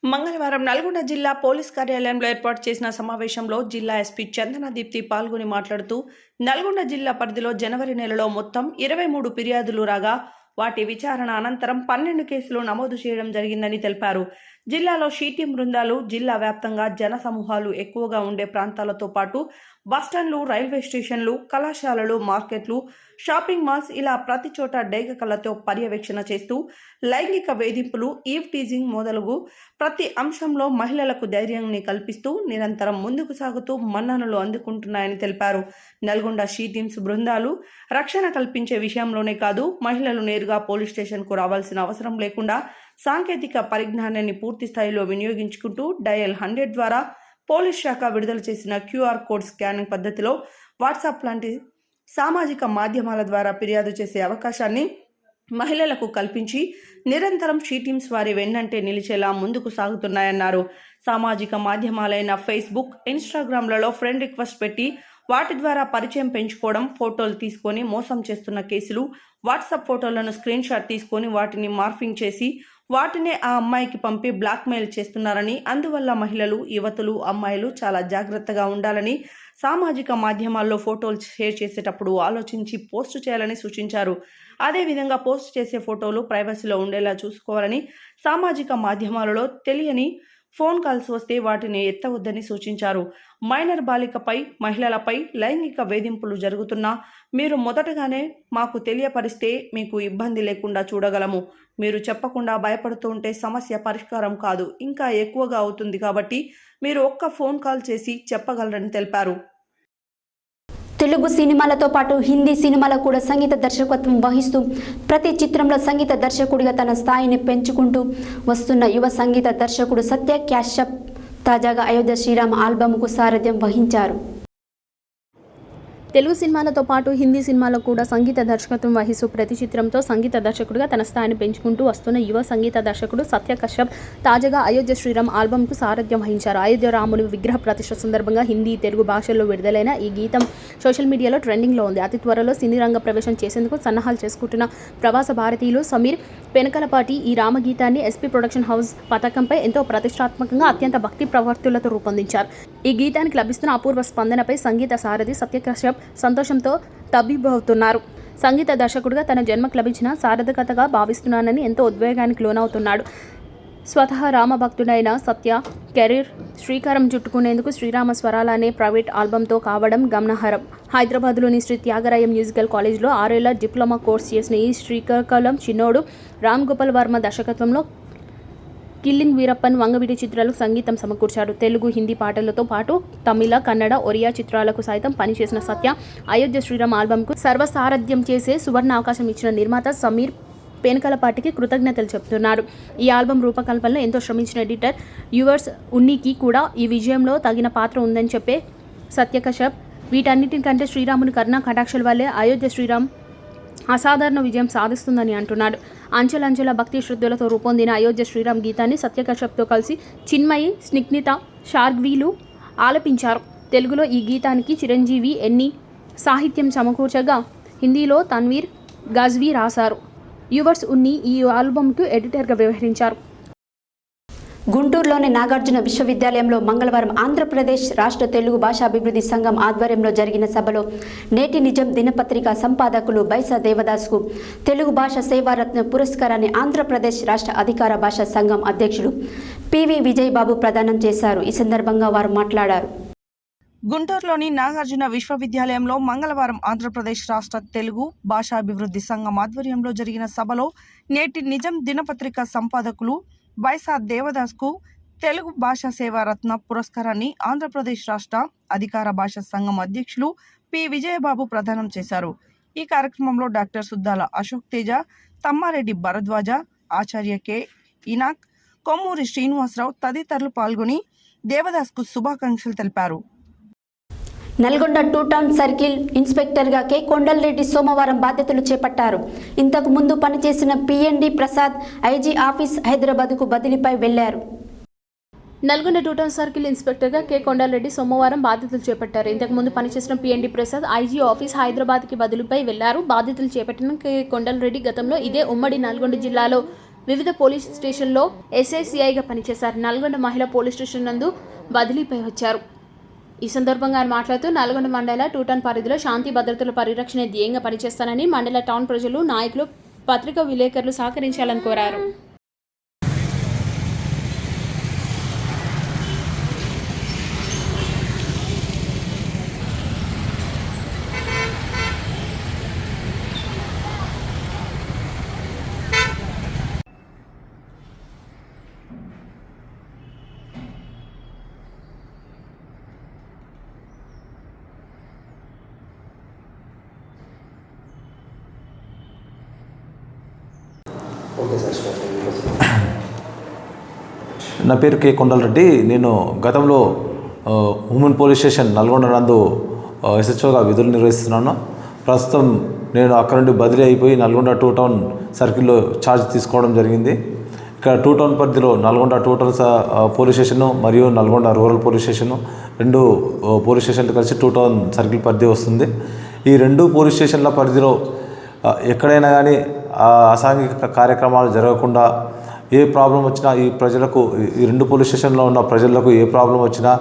మంగళవారం నల్గొండ జిల్లా పోలీస్ కార్యాలయంలో ఏర్పాటు చేసిన సమావేశంలో జిల్లా ఎస్పీ చందన దీప్తి పాల్గొని మాట్లాడుతూ, నల్గొండ జిల్లా పరిధిలో జనవరి నెలలో మొత్తం 23 ఫిర్యాదులు రాగా వాటి విచారణ అనంతరం 12 కేసులు నమోదు చేయడం జరిగిందని తెలిపారు. జిల్లాలో షీ-టీం బృందాలు జిల్లా వ్యాప్తంగా జన సమూహాలు ఎక్కువగా ఉండే ప్రాంతాలతో పాటు బస్టాండ్లు, రైల్వే స్టేషన్లు, కళాశాలలు, మార్కెట్లు, షాపింగ్ మాల్స్ ఇలా ప్రతి చోట డేగ కళ్ళతో పర్యవేక్షణ చేస్తూ లైంగిక వేధింపులు, ఈవ్ టీజింగ్ మొదలగు ప్రతి అంశంలో మహిళలకు ధైర్యాన్ని కల్పిస్తూ నిరంతరం ముందుకు సాగుతూ మన్ననలు అందుకుంటున్నాయని తెలిపారు. నల్గొండ షీ-టీమ్స్ బృందాలు రక్షణ కల్పించే విషయంలోనే కాదు, మహిళలు నేరుగా పోలీస్ స్టేషన్కు రావాల్సిన అవసరం లేకుండా సాంకేతిక పరిజ్ఞానాన్ని పూర్తి స్థాయిలో వినియోగించుకుంటూ డయల్ 100 ద్వారా పోలీస్ శాఖ విడుదల చేసిన QR కోడ్ స్కానింగ్ పద్ధతిలో వాట్సాప్ లాంటి సామాజిక మాధ్యమాల ద్వారా ఫిర్యాదు చేసే అవకాశాన్ని మహిళలకు కల్పించి నిరంతరం షీ-టీమ్స్ వారి వెన్నంటే నిలిచేలా ముందుకు సాగుతున్నాయన్నారు. సామాజిక మాధ్యమాలైన ఫేస్బుక్, ఇన్స్టాగ్రామ్లలో ఫ్రెండ్ రిక్వెస్ట్ పెట్టి వాటి ద్వారా పరిచయం పెంచుకోవడం, ఫోటోలు తీసుకొని మోసం చేస్తున్న కేసులు, వాట్సాప్ ఫోటోలను స్క్రీన్ షాట్ తీసుకొని వాటిని మార్ఫింగ్ చేసి వాటినే ఆ అమ్మాయికి పంపి బ్లాక్మెయిల్ చేస్తున్నారని, అందువల్ల మహిళలు, యువతులు, అమ్మాయిలు చాలా జాగ్రత్తగా ఉండాలని, సామాజిక మాధ్యమాల్లో ఫోటోలు షేర్ చేసేటప్పుడు ఆలోచించి పోస్ట్ చేయాలని సూచించారు. అదేవిధంగా పోస్ట్ చేసే ఫోటోలు ప్రైవసీలో ఉండేలా చూసుకోవాలని, సామాజిక మాధ్యమాలలో తెలియని ఫోన్ కాల్స్ వస్తే వాటిని ఎత్తవద్దని సూచించారు. మైనర్ బాలికపై, మహిళలపై లైంగిక వేధింపులు జరుగుతున్నా మీరు మొదటగానే మాకు తెలియపరిస్తే మీకు ఇబ్బంది లేకుండా చూడగలము. మీరు చెప్పకుండా భయపడుతూ ఉంటే సమస్య పరిష్కారం కాదు, ఇంకా ఎక్కువగా అవుతుంది. కాబట్టి మీరు ఒక్క ఫోన్ కాల్ చేసి చెప్పగలరని తెలిపారు. తెలుగు సినిమాలతో పాటు హిందీ సినిమాలకు కూడా సంగీత దర్శకత్వం వహిస్తూ ప్రతి చిత్రంలో సంగీత దర్శకుడిగా తన స్థాయిని పెంచుకుంటూ వస్తున్న యువ సంగీత దర్శకుడు సత్య కశ్యప్ తాజాగా అయోధ్య శ్రీరామ్ ఆల్బమ్కు సారథ్యం వహించారు. తెలుగు సినిమాలతో పాటు హిందీ సినిమాలకు కూడా సంగీత దర్శకత్వం వహిస్తూ ప్రతి చిత్రంతో సంగీత దర్శకుడిగా తన స్థాయిని పెంచుకుంటూ వస్తున్న యువ సంగీత దర్శకుడు సత్య కశ్యప్ తాజాగా అయోధ్య శ్రీరామ్ ఆల్బమ్కు సారథ్యం వహించారు. అయోధ్య రాముని విగ్రహ ప్రతిష్ఠ సందర్భంగా హిందీ, తెలుగు భాషల్లో విడుదలైన ఈ గీతం సోషల్ మీడియాలో ట్రెండింగ్లో ఉంది. అతి త్వరలో సినీ రంగ ప్రవేశం చేసేందుకు సన్నాహాలు చేసుకుంటున్న ప్రవాస భారతీయులు సమీర్ పెనకలపాటి ఈ రామగీతాన్ని ఎస్పీ ప్రొడక్షన్ హౌస్ పతాకంపై ఎంతో ప్రతిష్టాత్మకంగా అత్యంత భక్తి ప్రవర్తులతో రూపొందించారు. ఈ గీతానికి లభిస్తున్న అపూర్వ స్పందనపై సంగీత సారథి సత్య కశ్యప్ సంతోషంతో తబ్బిబ్బవుతున్నారు. సంగీత దర్శకుడిగా తన జన్మకు లభించిన సార్థకతగా భావిస్తున్నానని ఎంతో ఉద్వేగానికి లోనవుతున్నాడు. స్వతహా రామభక్తుడైన సత్య కెరీర్ శ్రీకారం చుట్టుకునేందుకు శ్రీరామ స్వరాల అనే ప్రైవేట్ ఆల్బంతో కావడం గమనార్హం. హైదరాబాద్లోని శ్రీ త్యాగరాయ మ్యూజికల్ కాలేజ్లో 6 ఏళ్ల డిప్లొమా కోర్సు చేసిన ఈ శ్రీకాకుళం చిన్నోడు రామ్ గోపాల్ వర్మ దర్శకత్వంలో కిల్లింగ్ వీరప్పన్ వంగవీటి చిత్రాలకు సంగీతం సమకూర్చాడు. తెలుగు, హిందీ పాటలతో పాటు తమిళ, కన్నడ, ఒరియా చిత్రాలకు సైతం పనిచేసిన సత్య అయోధ్య శ్రీరామ్ ఆల్బంకు సర్వసారథ్యం చేసే సువర్ణ అవకాశం ఇచ్చిన నిర్మాత సమీర్ పేనకలపాటికి కృతజ్ఞతలు చెబుతున్నారు. ఈ ఆల్బం రూపకల్పనలో ఎంతో శ్రమించిన ఎడిటర్ యువర్స్ ఉన్నికి కూడా ఈ విజయంలో తగిన పాత్ర ఉందని చెప్పే సత్య కశ్యప్ వీటన్నిటికంటే శ్రీరాముని కరుణా కటాక్షల వల్లే అయోధ్య శ్రీరామ్ అసాధారణ విజయం సాధిస్తుందని అంటున్నాడు. అంచెలంచెల భక్తి శ్రద్ధలతో రూపొందిన అయోధ్య శ్రీరామ్ గీతాన్ని సత్య కశ్యప్తో కలిసి చిన్మయి, స్నిగ్నిత, షార్గ్వీలు ఆలపించారు. తెలుగులో ఈ గీతానికి చిరంజీవి ఎన్ని సాహిత్యం సమకూర్చగా హిందీలో తన్వీర్ గజ్వీ రాశారు. యువర్స్ ఉన్ని ఈ ఆల్బమ్కు ఎడిటర్గా వ్యవహరించారు. గుంటూరులోని నాగార్జున విశ్వవిద్యాలయంలో మంగళవారం ఆంధ్రప్రదేశ్ రాష్ట్ర తెలుగు భాషాభివృద్ధి సంఘం ఆధ్వర్యంలో జరిగిన సభలో నేటి నిజం దినపత్రిక సంపాదకులు బైసా దేవదాస్కు తెలుగు భాష సేవారత్న పురస్కారాన్ని ఆంధ్రప్రదేశ్ రాష్ట్ర అధికార భాషా సంఘం అధ్యక్షుడు పివి విజయబాబు ప్రదానం చేశారు. ఈ సందర్భంగా వారు మాట్లాడారు. గుంటూరులోని నాగార్జున విశ్వవిద్యాలయంలో మంగళవారం ఆంధ్రప్రదేశ్ రాష్ట్ర తెలుగు భాషాభివృద్ధి సంఘం ఆధ్వర్యంలో జరిగిన సభలో నేటి నిజం దినపత్రిక సంపాదకులు బైసా దేవదాస్కు తెలుగు భాషా సేవారత్న పురస్కారాన్ని ఆంధ్రప్రదేశ్ రాష్ట్ర అధికార భాషా సంఘం అధ్యక్షులు పి విజయబాబు ప్రదానం చేశారు. ఈ కార్యక్రమంలో డాక్టర్ సుద్దాల అశోక్ తేజ, తమ్మారెడ్డి భరద్వాజ, ఆచార్య కె ఇనాక్, కొమ్మూరి శ్రీనివాసరావు తదితరులు పాల్గొని దేవదాస్కు శుభాకాంక్షలు తెలిపారు. నల్గొండ 2 టౌన్ సర్కిల్ ఇన్స్పెక్టర్గా కె కొండలరెడ్డి సోమవారం బాధ్యతలు చేపట్టారు. ఇంతకు ముందు పనిచేసిన పిఎన్డి ప్రసాద్ ఐజీ ఆఫీస్ హైదరాబాద్కు బదిలీపై వెళ్లారు. నల్గొండ 2 టౌన్ సర్కిల్ ఇన్స్పెక్టర్గా కె కొండలరెడ్డి సోమవారం బాధ్యతలు చేపట్టారు. ఇంతకు ముందు పనిచేసిన పిఎన్డి ప్రసాద్ ఐజీ ఆఫీస్ హైదరాబాద్కి బదిలీపై వెళ్లారు. బాధ్యతలు చేపట్టిన కె కొండలరెడ్డి గతంలో ఇదే ఉమ్మడి నల్గొండ జిల్లాలో వివిధ పోలీస్ స్టేషన్లో ఎస్ఐసిఐగా పనిచేశారు. నల్గొండ మహిళా పోలీస్ స్టేషన్ నందు బదిలీపై వచ్చారు. ఈ సందర్భంగా ఆయన మాట్లాడుతూ నల్గొండ మండల 2 టౌన్ పరిధిలో శాంతి భద్రతల పరిరక్షణ ధ్యేయంగా పనిచేస్తానని మండల టౌన్ ప్రజలు, నాయకులు, పత్రికా విలేకరులు సహకరించాలని కోరారు. నా పేరు కె కొండలరెడ్డి. నేను గతంలో ఉమెన్ పోలీస్ స్టేషన్ నల్గొండ నందు ఎస్హెచ్ఓగా విధులు నిర్వహిస్తున్నాను. ప్రస్తుతం నేను అక్కడ నుండి బదిలీ అయిపోయి నల్గొండ 2 టౌన్ సర్కిల్లో ఛార్జ్ తీసుకోవడం జరిగింది. ఇక్కడ 2 టౌన్ పరిధిలో నల్గొండ 2 టౌన్ పోలీస్ స్టేషను మరియు Nalgonda rural police station 2 police స్టేషన్లు కలిసి 2 టౌన్ సర్కిల్ పరిధి వస్తుంది. ఈ 2 పోలీస్ స్టేషన్ల పరిధిలో ఎక్కడైనా కానీ అసాంఘిక కార్యక్రమాలు జరగకుండా ఏ ప్రాబ్లం వచ్చినా ఈ ప్రజలకు, ఈ 2 పోలీస్ స్టేషన్లో ఉన్న ప్రజలకు ఏ ప్రాబ్లం వచ్చినా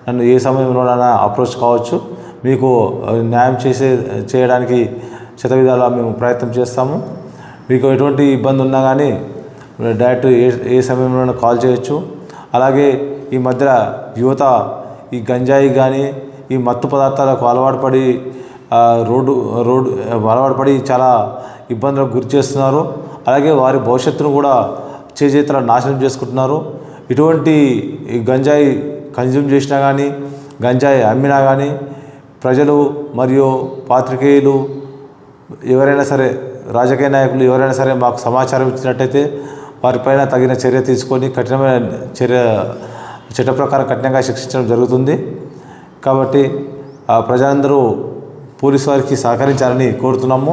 నన్ను ఏ సమయంలోనైనా అప్రోచ్ కావచ్చు. మీకు న్యాయం చేయడానికి శతవిధాలా మేము ప్రయత్నం చేస్తాము. మీకు ఎటువంటి ఇబ్బంది ఉన్నా కానీ డైరెక్ట్ ఏ సమయంలోనైనా కాల్ చేయొచ్చు. అలాగే ఈ మధ్య యువత ఈ గంజాయి కానీ ఈ మత్తు పదార్థాలకు అలవాటు పడి చాలా ఇబ్బందులకు గురి చేస్తున్నారు. అలాగే వారి భవిష్యత్తును కూడా చేతుల నాశనం చేసుకుంటున్నారు. ఇటువంటి గంజాయి కన్జ్యూమ్ చేసినా కానీ, గంజాయి అమ్మినా కానీ ప్రజలు మరియు పాత్రికేయులు ఎవరైనా సరే, రాజకీయ నాయకులు ఎవరైనా సరే మాకు సమాచారం ఇచ్చినట్టయితే వారిపైన తగిన చర్య తీసుకొని కఠినమైన చట్ట ప్రకారం కఠినంగా శిక్షించడం జరుగుతుంది. కాబట్టి ప్రజలందరూ పోలీసు వారికి సహకరించాలని కోరుతున్నాము.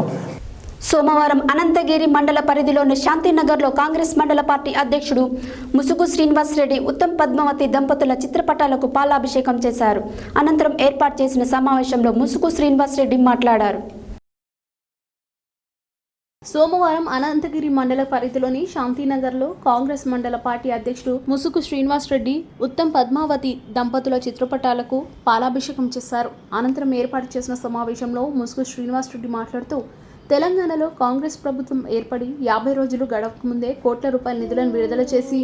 సోమవారం అనంతగిరి మండల పరిధిలోని శాంతినగర్లో కాంగ్రెస్ మండల పార్టీ అధ్యక్షుడు ముసుగు శ్రీనివాస్ రెడ్డి, ఉత్తమ్ పద్మావతి దంపతుల చిత్రపటాలకు పాలాభిషేకం చేశారు. అనంతరం ఏర్పాటు చేసిన సమావేశంలో ముసుగు శ్రీనివాస్ రెడ్డి మాట్లాడారు. సోమవారం అనంతగిరి మండల పరిధిలోని శాంతినగర్లో కాంగ్రెస్ మండల పార్టీ అధ్యక్షుడు ముసుగు శ్రీనివాస్ రెడ్డి, ఉత్తమ్ పద్మావతి దంపతుల చిత్రపటాలకు పాలాభిషేకం చేశారు. అనంతరం ఏర్పాటు చేసిన సమావేశంలో ముసుగు శ్రీనివాస్ రెడ్డి మాట్లాడుతూ తెలంగాణలో కాంగ్రెస్ ప్రభుత్వం ఏర్పడి 50 రోజులు గడవకముందే కోట్ల రూపాయల నిధులను విడుదల చేసి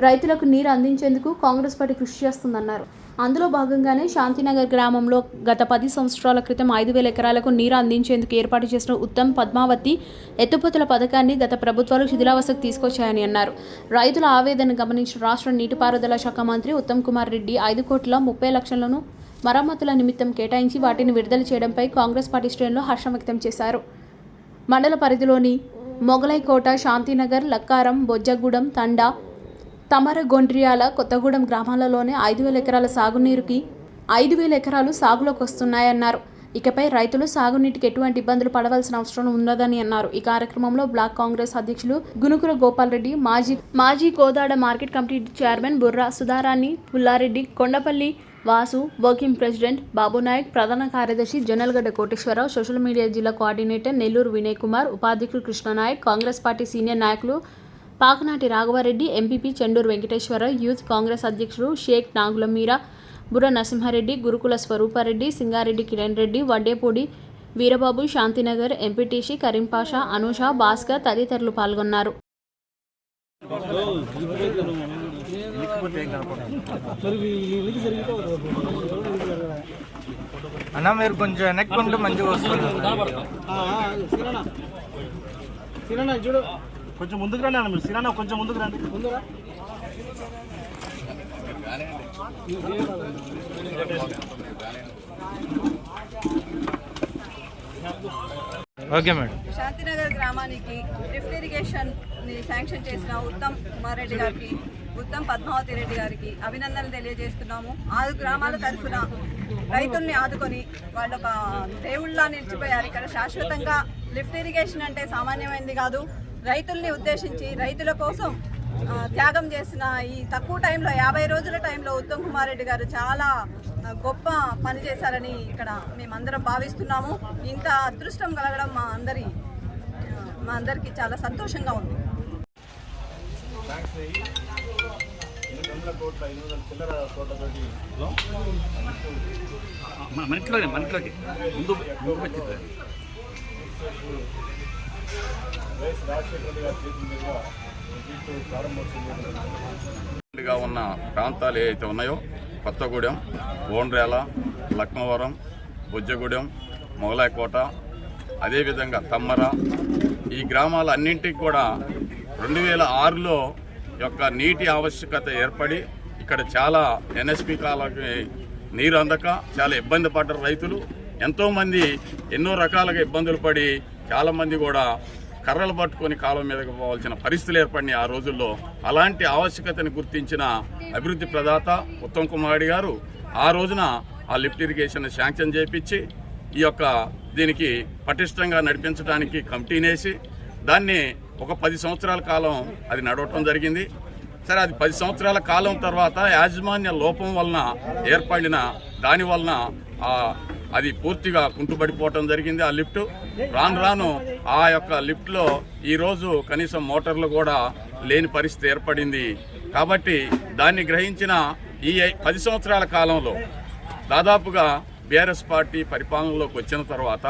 రైతులకు నీరు అందించేందుకు కాంగ్రెస్ పార్టీ కృషి చేస్తుందన్నారు. అందులో భాగంగానే శాంతినగర్ గ్రామంలో గత 10 సంవత్సరాల క్రితం 5,000 ఎకరాలకు నీరు అందించేందుకు ఏర్పాటు చేసిన ఉత్తమ్ పద్మావతి ఎత్తిపోతల పథకాన్ని గత ప్రభుత్వాలు శిథిలావస్థకు తీసుకొచ్చాయని అన్నారు. రైతుల ఆవేదన గమనించిన రాష్ట్ర నీటిపారుదల శాఖ మంత్రి ఉత్తమ్ కుమార్ రెడ్డి 5,30,00,000లను మరమ్మతుల నిమిత్తం కేటాయించి వాటిని విడుదల చేయడంపై కాంగ్రెస్ పార్టీ శ్రేణులు హర్షం వ్యక్తం చేశారు. మండల పరిధిలోని మొగలైకోట, శాంతినగర్, లక్కారం, బొజ్జగూడెం, తండా, తమరగొండ్రియాల, కొత్తగూడెం గ్రామాలలోనే 5,000 ఎకరాల సాగునీరుకి 5,000 ఎకరాలు సాగులోకి వస్తున్నాయన్నారు. ఇకపై రైతులు సాగునీటికి ఎటువంటి ఇబ్బందులు పడవలసిన అవసరం ఉండదని అన్నారు. ఈ కార్యక్రమంలో బ్లాక్ కాంగ్రెస్ అధ్యక్షులు గునుకుల గోపాల్ రెడ్డి, మాజీ Kodad market committee chairman Burra Sudharani, Pullareddy, Kondapalli Vasu, working president Babunayak, ప్రధాన కార్యదర్శి జొన్నలగడ్డ కోటేశ్వరరావు, సోషల్ మీడియా జిల్లా కోఆర్డినేటర్ నెల్లూరు వినయ్ కుమార్, ఉపాధ్యక్షులు కృష్ణనాయక్, కాంగ్రెస్ పార్టీ సీనియర్ నాయకులు Pakanati Raghavareddy, MPP Chenduru Venkateswararao, youth Congress అధ్యక్షులు షేక్ నాగుల మీరా, బుర్ర నరసింహారెడ్డి, గురుకుల స్వరూపారెడ్డి, సింగారెడ్డి కిరణ్ రెడ్డి, వడ్డేపూడి వీరబాబు, శాంతినగర్ ఎంపీటీసీ కరీంపాషా, అనూష, భాస్కర్ తదితరులు పాల్గొన్నారు. అన్న మీరు కొంచెం వెనక్కుంటే మంచిగా వస్తుంది. చూడు కొంచెం ముందుకు రండి అన్న. మీరు సిరానా కొంచెం ముందుకు రండి. Okay madam. శాంతినగర్ గ్రామానికి లిఫ్ట్ ఇరిగేషన్ శాంక్షన్ చేసిన ఉత్తమ్ కుమార్ రెడ్డి గారికి, ఉత్తమ్ పద్మావతి రెడ్డి గారికి అభినందనలు తెలియజేస్తున్నాము. 6 గ్రామాల తరఫున రైతుల్ని ఆదుకొని వాళ్ళు ఒక దేవుళ్ళ నిలిచిపోయారు. ఇక్కడ శాశ్వతంగా లిఫ్ట్ ఇరిగేషన్ అంటే సామాన్యమైనది కాదు. రైతుల్ని ఉద్దేశించి రైతుల కోసం త్యాగం చేసిన ఈ తక్కువ టైంలో 50 రోజుల టైంలో ఉత్తమ్ కుమార్ రెడ్డి గారు చాలా గొప్ప పని చేశారని ఇక్కడ మేమందరం భావిస్తున్నాము. ఇంత అదృష్టం కలగడం మా అందరికీ చాలా సంతోషంగా ఉంది. ఉన్న ప్రాంతాలు ఏవైతే ఉన్నాయో కొత్తగూడెం, ఓండ్రేల, లక్నవరం, బొజ్జగూడెం, మొగలాయకోట, అదేవిధంగా తమ్మర, ఈ గ్రామాలన్నింటికి కూడా 2006లో యొక్క నీటి ఆవశ్యకత ఏర్పడి ఇక్కడ చాలా ఎన్ఎస్పి కాలకి నీరు అందక చాలా ఇబ్బంది పడ్డారు రైతులు. ఎంతోమంది ఎన్నో రకాలుగా ఇబ్బందులు పడి చాలామంది కూడా కర్రలు పట్టుకొని కాలం మీదకి పోవాల్సిన పరిస్థితులు ఏర్పడినాయి ఆ రోజుల్లో. అలాంటి ఆవశ్యకతను గుర్తించిన అభివృద్ధి ప్రదాత ఉత్తమ్ కుమార్ గారు ఆ రోజున ఆ లిఫ్ట్ ఇరిగేషన్ శాంక్షన్ చేయించి ఈ యొక్క దీనికి పటిష్టంగా నడిపించడానికి కమిటీనేసి దాన్ని ఒక 10 సంవత్సరాల కాలం అది నడవటం జరిగింది. సరే, అది 10 సంవత్సరాల కాలం తర్వాత యాజమాన్య లోపం వలన ఏర్పడిన దాని వలన అది పూర్తిగా కుంటుపడిపోవటం జరిగింది. ఆ లిఫ్ట్ రాను ఆ యొక్క లిఫ్ట్లో ఈరోజు కనీసం మోటార్లు కూడా లేని పరిస్థితి ఏర్పడింది. కాబట్టి దాన్ని గ్రహించిన ఈ 10 సంవత్సరాల కాలంలో దాదాపుగా బీఆర్ఎస్ పార్టీ పరిపాలనలోకి వచ్చిన తర్వాత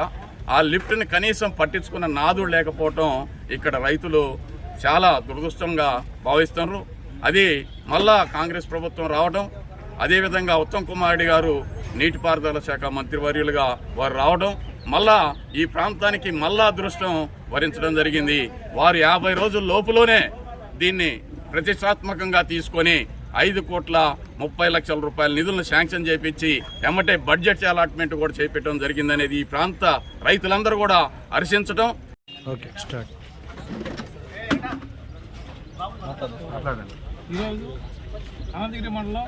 ఆ లిఫ్ట్ని కనీసం పట్టించుకున్న నాదుడు లేకపోవటం ఇక్కడ రైతులు చాలా దురదృష్టంగా భావిస్తున్నారు. అది మళ్ళా కాంగ్రెస్ ప్రభుత్వం రావడం, అదేవిధంగా ఉత్తమ్ కుమార్ రెడ్డి గారు నీటిపారుదల శాఖ మంత్రివర్యులుగా వారు రావడం, మళ్ళా ఈ ప్రాంతానికి మళ్ళా అదృష్టం వరించడం జరిగింది. వారు 50 రోజుల లోపులోనే దీన్ని ప్రతిష్టాత్మకంగా తీసుకొని 5,30,00,000 రూపాయల నిధులను శాంక్షన్ చేయించి ఎమ్మటే బడ్జెట్ అలాట్మెంట్ కూడా చేపట్టడం జరిగిందనేది ఈ ప్రాంత రైతులందరూ కూడా హర్షించడం. Okay, start. ఈరోజు అనంతగిరి మండలం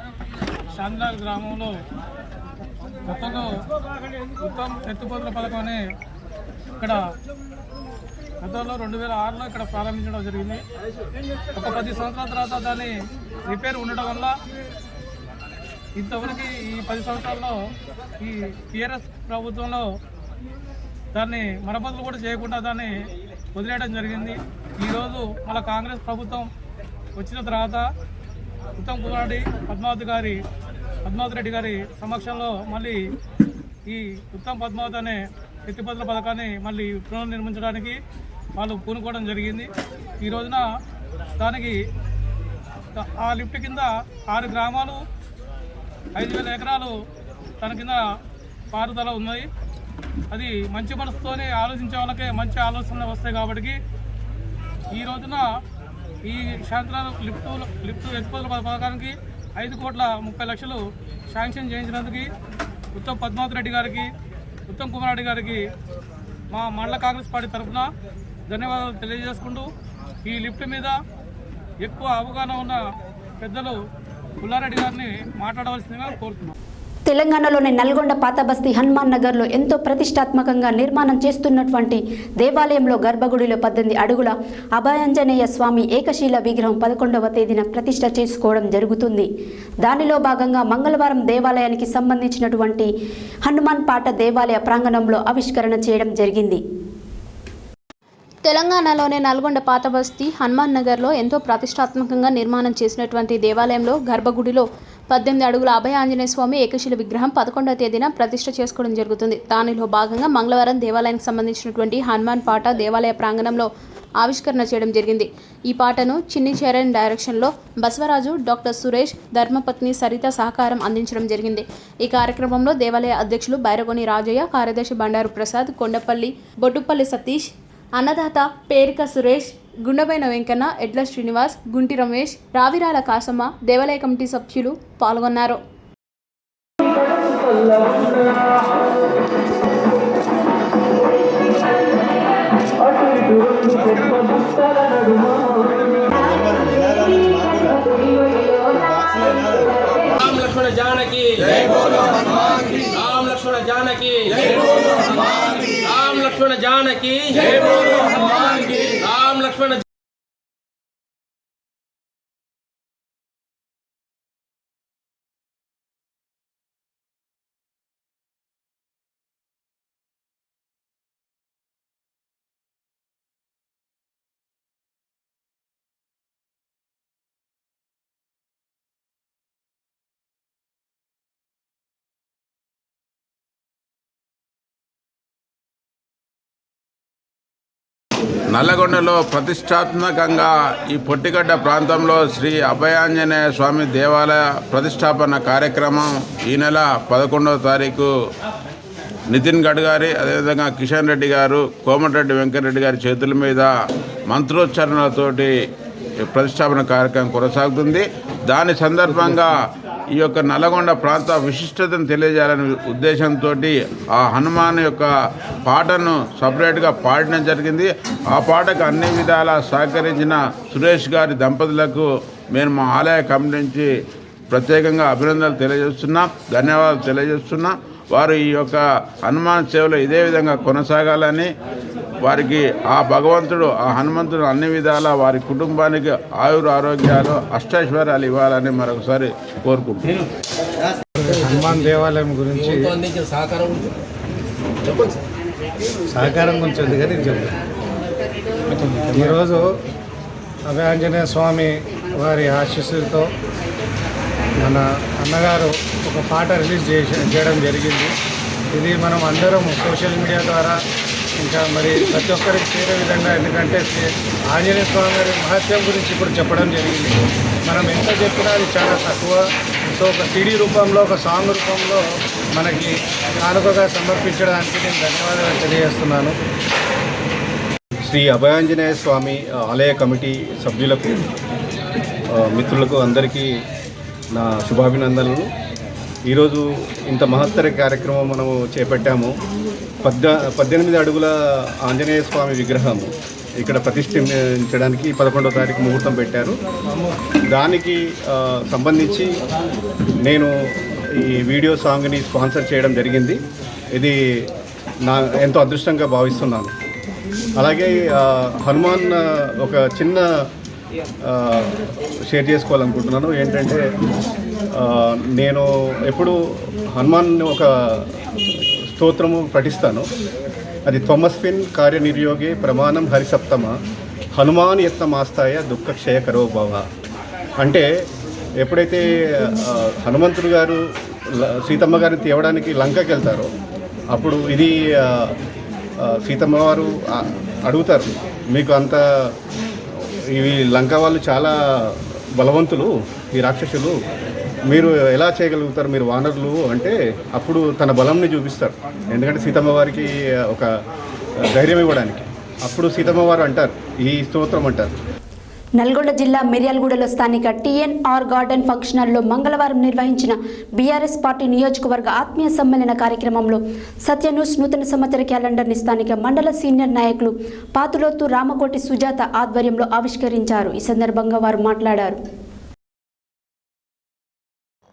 శాంతినగర్ గ్రామంలో గతంలో ఉత్తమ్ ఎత్తిపోతల పథకం అని ఇక్కడ గతంలో 2006లో ఇక్కడ ప్రారంభించడం జరిగింది. ఒక 10 సంవత్సరాల తర్వాత దాన్ని రిపేర్ ఉండడం వల్ల ఇంతవరకు ఈ 10 సంవత్సరాల్లో ఈ టీఆర్ఎస్ ప్రభుత్వంలో దాన్ని మరమ్మతులు కూడా చేయకుండా దాన్ని వదిలేయడం జరిగింది. ఈరోజు మళ్ళీ కాంగ్రెస్ ప్రభుత్వం వచ్చిన తర్వాత ఉత్తమ్ కుమార్ రెడ్డి పద్మావతి రెడ్డి గారి సమక్షంలో మళ్ళీ ఈ ఉత్తమ్ పద్మావతి అనే ఎత్తిపోతల పథకాన్ని మళ్ళీ పునర్నిర్మించడానికి వాళ్ళు పూనుకోవడం జరిగింది. ఈ రోజున దానికి ఆ లిఫ్ట్ కింద 6 గ్రామాలు 5,000 ఎకరాలు తన కింద పారుదల ఉన్నాయి. అది మంచి మనసుతోనే ఆలోచించే వాళ్ళకే మంచి ఆలోచనలు వస్తాయి. కాబట్టి ఈ రోజున ఈ శాంతినగర్ లిఫ్ట్ ఎత్తిపోతల పథకానికి 5,30,00,000 శాంక్షన్ చేయించినందుకు ఉత్తమ్ పద్మావతి రెడ్డి గారికి, ఉత్తమ్ కుమార్ రెడ్డి గారికి మా మండల కాంగ్రెస్ పార్టీ తరఫున ధన్యవాదాలు తెలియజేసుకుంటూ, ఈ లిఫ్ట్ మీద ఎక్కువ అవగాహన ఉన్న పెద్దలు పుల్లారెడ్డి గారిని మాట్లాడవలసిందిగా కోరుతున్నాం. తెలంగాణలోని నల్గొండ పాతబస్తీ హనుమాన్ నగర్లో ఎంతో ప్రతిష్టాత్మకంగా నిర్మాణం చేస్తున్నటువంటి దేవాలయంలో గర్భగుడిలో 18 అడుగుల అభయాంజనేయ స్వామి ఏకశీల విగ్రహం 11వ తేదీన ప్రతిష్ట చేసుకోవడం జరుగుతుంది. దానిలో భాగంగా మంగళవారం దేవాలయానికి సంబంధించినటువంటి హనుమాన్ పాట దేవాలయ ప్రాంగణంలో ఆవిష్కరణ చేయడం జరిగింది. తెలంగాణలోని నల్గొండ పాతబస్తీ హనుమాన్ నగర్లో ఎంతో ప్రతిష్టాత్మకంగా నిర్మాణం చేసినటువంటి దేవాలయంలో గర్భగుడిలో 18 అడుగుల అభయ ఆంజనేయ స్వామి ఏకశిల విగ్రహం 11వ తేదీన ప్రతిష్ట చేసుకోవడం జరుగుతుంది. దానిలో భాగంగా మంగళవారం దేవాలయానికి సంబంధించినటువంటి హనుమాన్ పాట దేవాలయ ప్రాంగణంలో ఆవిష్కరణ చేయడం జరిగింది. ఈ పాటను చిన్ని చరణ్ డైరెక్షన్లో బసవరాజు, డాక్టర్ సురేష్, ధర్మపత్ని సరిత సహకారం అందించడం జరిగింది. ఈ కార్యక్రమంలో దేవాలయ అధ్యక్షులు బైరగోని రాజయ్య, కార్యదర్శి బండారు ప్రసాద్, కొండపల్లి, బొట్టుపల్లి సతీష్, అన్నదాత పేరిక సురేష్, గుండబైన వెంకన్న, ఎడ్ల శ్రీనివాస్, గుంటి రమేష్, రావిరాల కాసమ్మ, దేవాలయ కమిటీ సభ్యులు పాల్గొన్నారు. राम लक्ष्मण जानकी राम लक्ष्मण जानकी राम लक्ष्मण जानकी राम लक्ष्मण నల్లగొండలో ప్రతిష్టాత్మకంగా ఈ పొట్టిగడ్డ ప్రాంతంలో శ్రీ అభయాంజనేయ స్వామి దేవాలయ ప్రతిష్టాపన కార్యక్రమం ఈ నెల 11వ తారీఖు నితిన్ గడ్కరీ, అదేవిధంగా కిషన్ రెడ్డి గారు, కోమటిరెడ్డి వెంకటరెడ్డి గారి చేతుల మీద మంత్రోచ్చారణలతోటి ప్రతిష్టాపన కార్యక్రమం కొనసాగుతుంది. దాని సందర్భంగా ఈ యొక్క నల్లగొండ ప్రాంత విశిష్టతను తెలియజేయాలనే ఉద్దేశంతో ఆ హనుమాన్ యొక్క పాటను సపరేట్గా పాడడం జరిగింది. ఆ పాటకు అన్ని విధాలా సహకరించిన సురేష్ గారి దంపతులకు మేము మా ఆలయ కమిటీ నుంచి ప్రత్యేకంగా అభినందనలు తెలియజేస్తున్నాం, ధన్యవాదాలు తెలియజేస్తున్నాం. వారు ఈ యొక్క హనుమాన్ సేవలో ఇదే విధంగా కొనసాగాలని, వారికి ఆ భగవంతుడు ఆ హనుమంతుడు అన్ని విధాలా వారి కుటుంబానికి ఆయుర ఆరోగ్యాలు అష్టైశ్వర్యాలు ఇవ్వాలని మరొకసారి కోరుకుంటున్నాను. హనుమాన్ దేవాలయం గురించి సహకారం గురించి ఉంది కానీ చెప్తాను. ఈరోజు అభయాంజనేయ స్వామి వారి ఆశీస్సులతో మన అన్నగారు ఒక పాట రిలీజ్ చేయడం జరిగింది. ఇది మనం అందరం సోషల్ మీడియా ద్వారా ఇంకా మరి ప్రతి ఒక్కరికి చేరే విధంగా, ఎందుకంటే ఆంజనేయ స్వామి గారి మహత్యం గురించి ఇప్పుడు చెప్పడం జరిగింది. మనం ఎంత చెప్పినా అది చాలా తక్కువ. సో ఒక సిడీ రూపంలో, ఒక సాంగ్ రూపంలో మనకి కానుకగా సమర్పించడానికి నేను ధన్యవాదాలు తెలియజేస్తున్నాను. శ్రీ అభయాంజనేయ స్వామి ఆలయ కమిటీ సభ్యులకు, మిత్రులకు అందరికీ నా శుభాభినందనలు. ఈరోజు ఇంత మహత్తర కార్యక్రమం మనము చేపట్టాము. 18 అడుగుల ఆంజనేయ స్వామి విగ్రహము ఇక్కడ ప్రతిష్ఠించడానికి 11వ తారీఖు ముహూర్తం పెట్టారు. దానికి సంబంధించి నేను ఈ వీడియో సాంగ్ని స్పాన్సర్ చేయడం జరిగింది. ఇది నా ఎంతో అదృష్టంగా భావిస్తున్నాను. అలాగే హనుమాన్ ఒక చిన్న షేర్ చేసుకోవాలనుకుంటున్నాను. ఏంటంటే నేను ఎప్పుడు హనుమాన్ ఒక స్తోత్రము పఠిస్తాను. అది త్వమస్మిన్ కార్యనిర్యోగే ప్రమాణం హరిసప్తమ హనుమాన్ యత్నమాస్తాయ దుఃఖక్షయ కరో భవ. అంటే ఎప్పుడైతే హనుమంతుడు గారు సీతమ్మ గారిని తేవడానికి లంకకి వెళ్తారో అప్పుడు ఇది సీతమ్మ వారు అడుగుతారు, మీకు అంత ఇవి లంక వాళ్ళు చాలా బలవంతులు, ఈ రాక్షసులు, మీరు ఎలా చేయగలుగుతారు, మీరు వానరులు అంటే అప్పుడు తన బలంని చూపిస్తారు. ఎందుకంటే సీతమ్మ వారికి ఒక ధైర్యం ఇవ్వడానికి అప్పుడు సీతమ్మ వారు అంటారు, ఈ స్తోత్రం అంటారు. నల్గొండ జిల్లా మిర్యాలగూడలో స్థానిక టీఎన్ఆర్ గార్డెన్ ఫంక్షన్ హాల్లో మంగళవారం నిర్వహించిన బీఆర్ఎస్ పార్టీ నియోజకవర్గ ఆత్మీయ సమ్మేళన కార్యక్రమంలో సత్య న్యూస్ నూతన సంవత్సర క్యాలెండర్ని స్థానిక మండల సీనియర్ నాయకులు పాతులోతు రామకోటి సుజాత ఆధ్వర్యంలో ఆవిష్కరించారు. ఈ సందర్భంగా వారు మాట్లాడారు.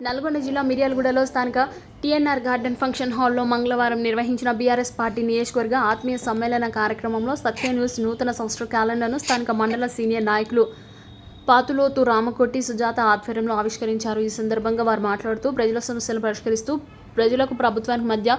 నల్గొండ జిల్లా మిర్యాలగూడలో స్థానిక టీఎన్ఆర్ గార్డెన్ ఫంక్షన్ హాల్లో మంగళవారం నిర్వహించిన బీఆర్ఎస్ పార్టీ నియోజకవర్గ ఆత్మీయ సమ్మేళన కార్యక్రమంలో సత్య న్యూస్ నూతన సంవత్సర క్యాలెండర్ను స్థానిక మండల సీనియర్ నాయకులు పాతులోతు రామకోటి సుజాత ఆధ్వర్యంలో ఆవిష్కరించారు. ఈ సందర్భంగా వారు మాట్లాడుతూ ప్రజల సమస్యలను పరిష్కరిస్తూ ప్రజలకు ప్రభుత్వానికి మధ్య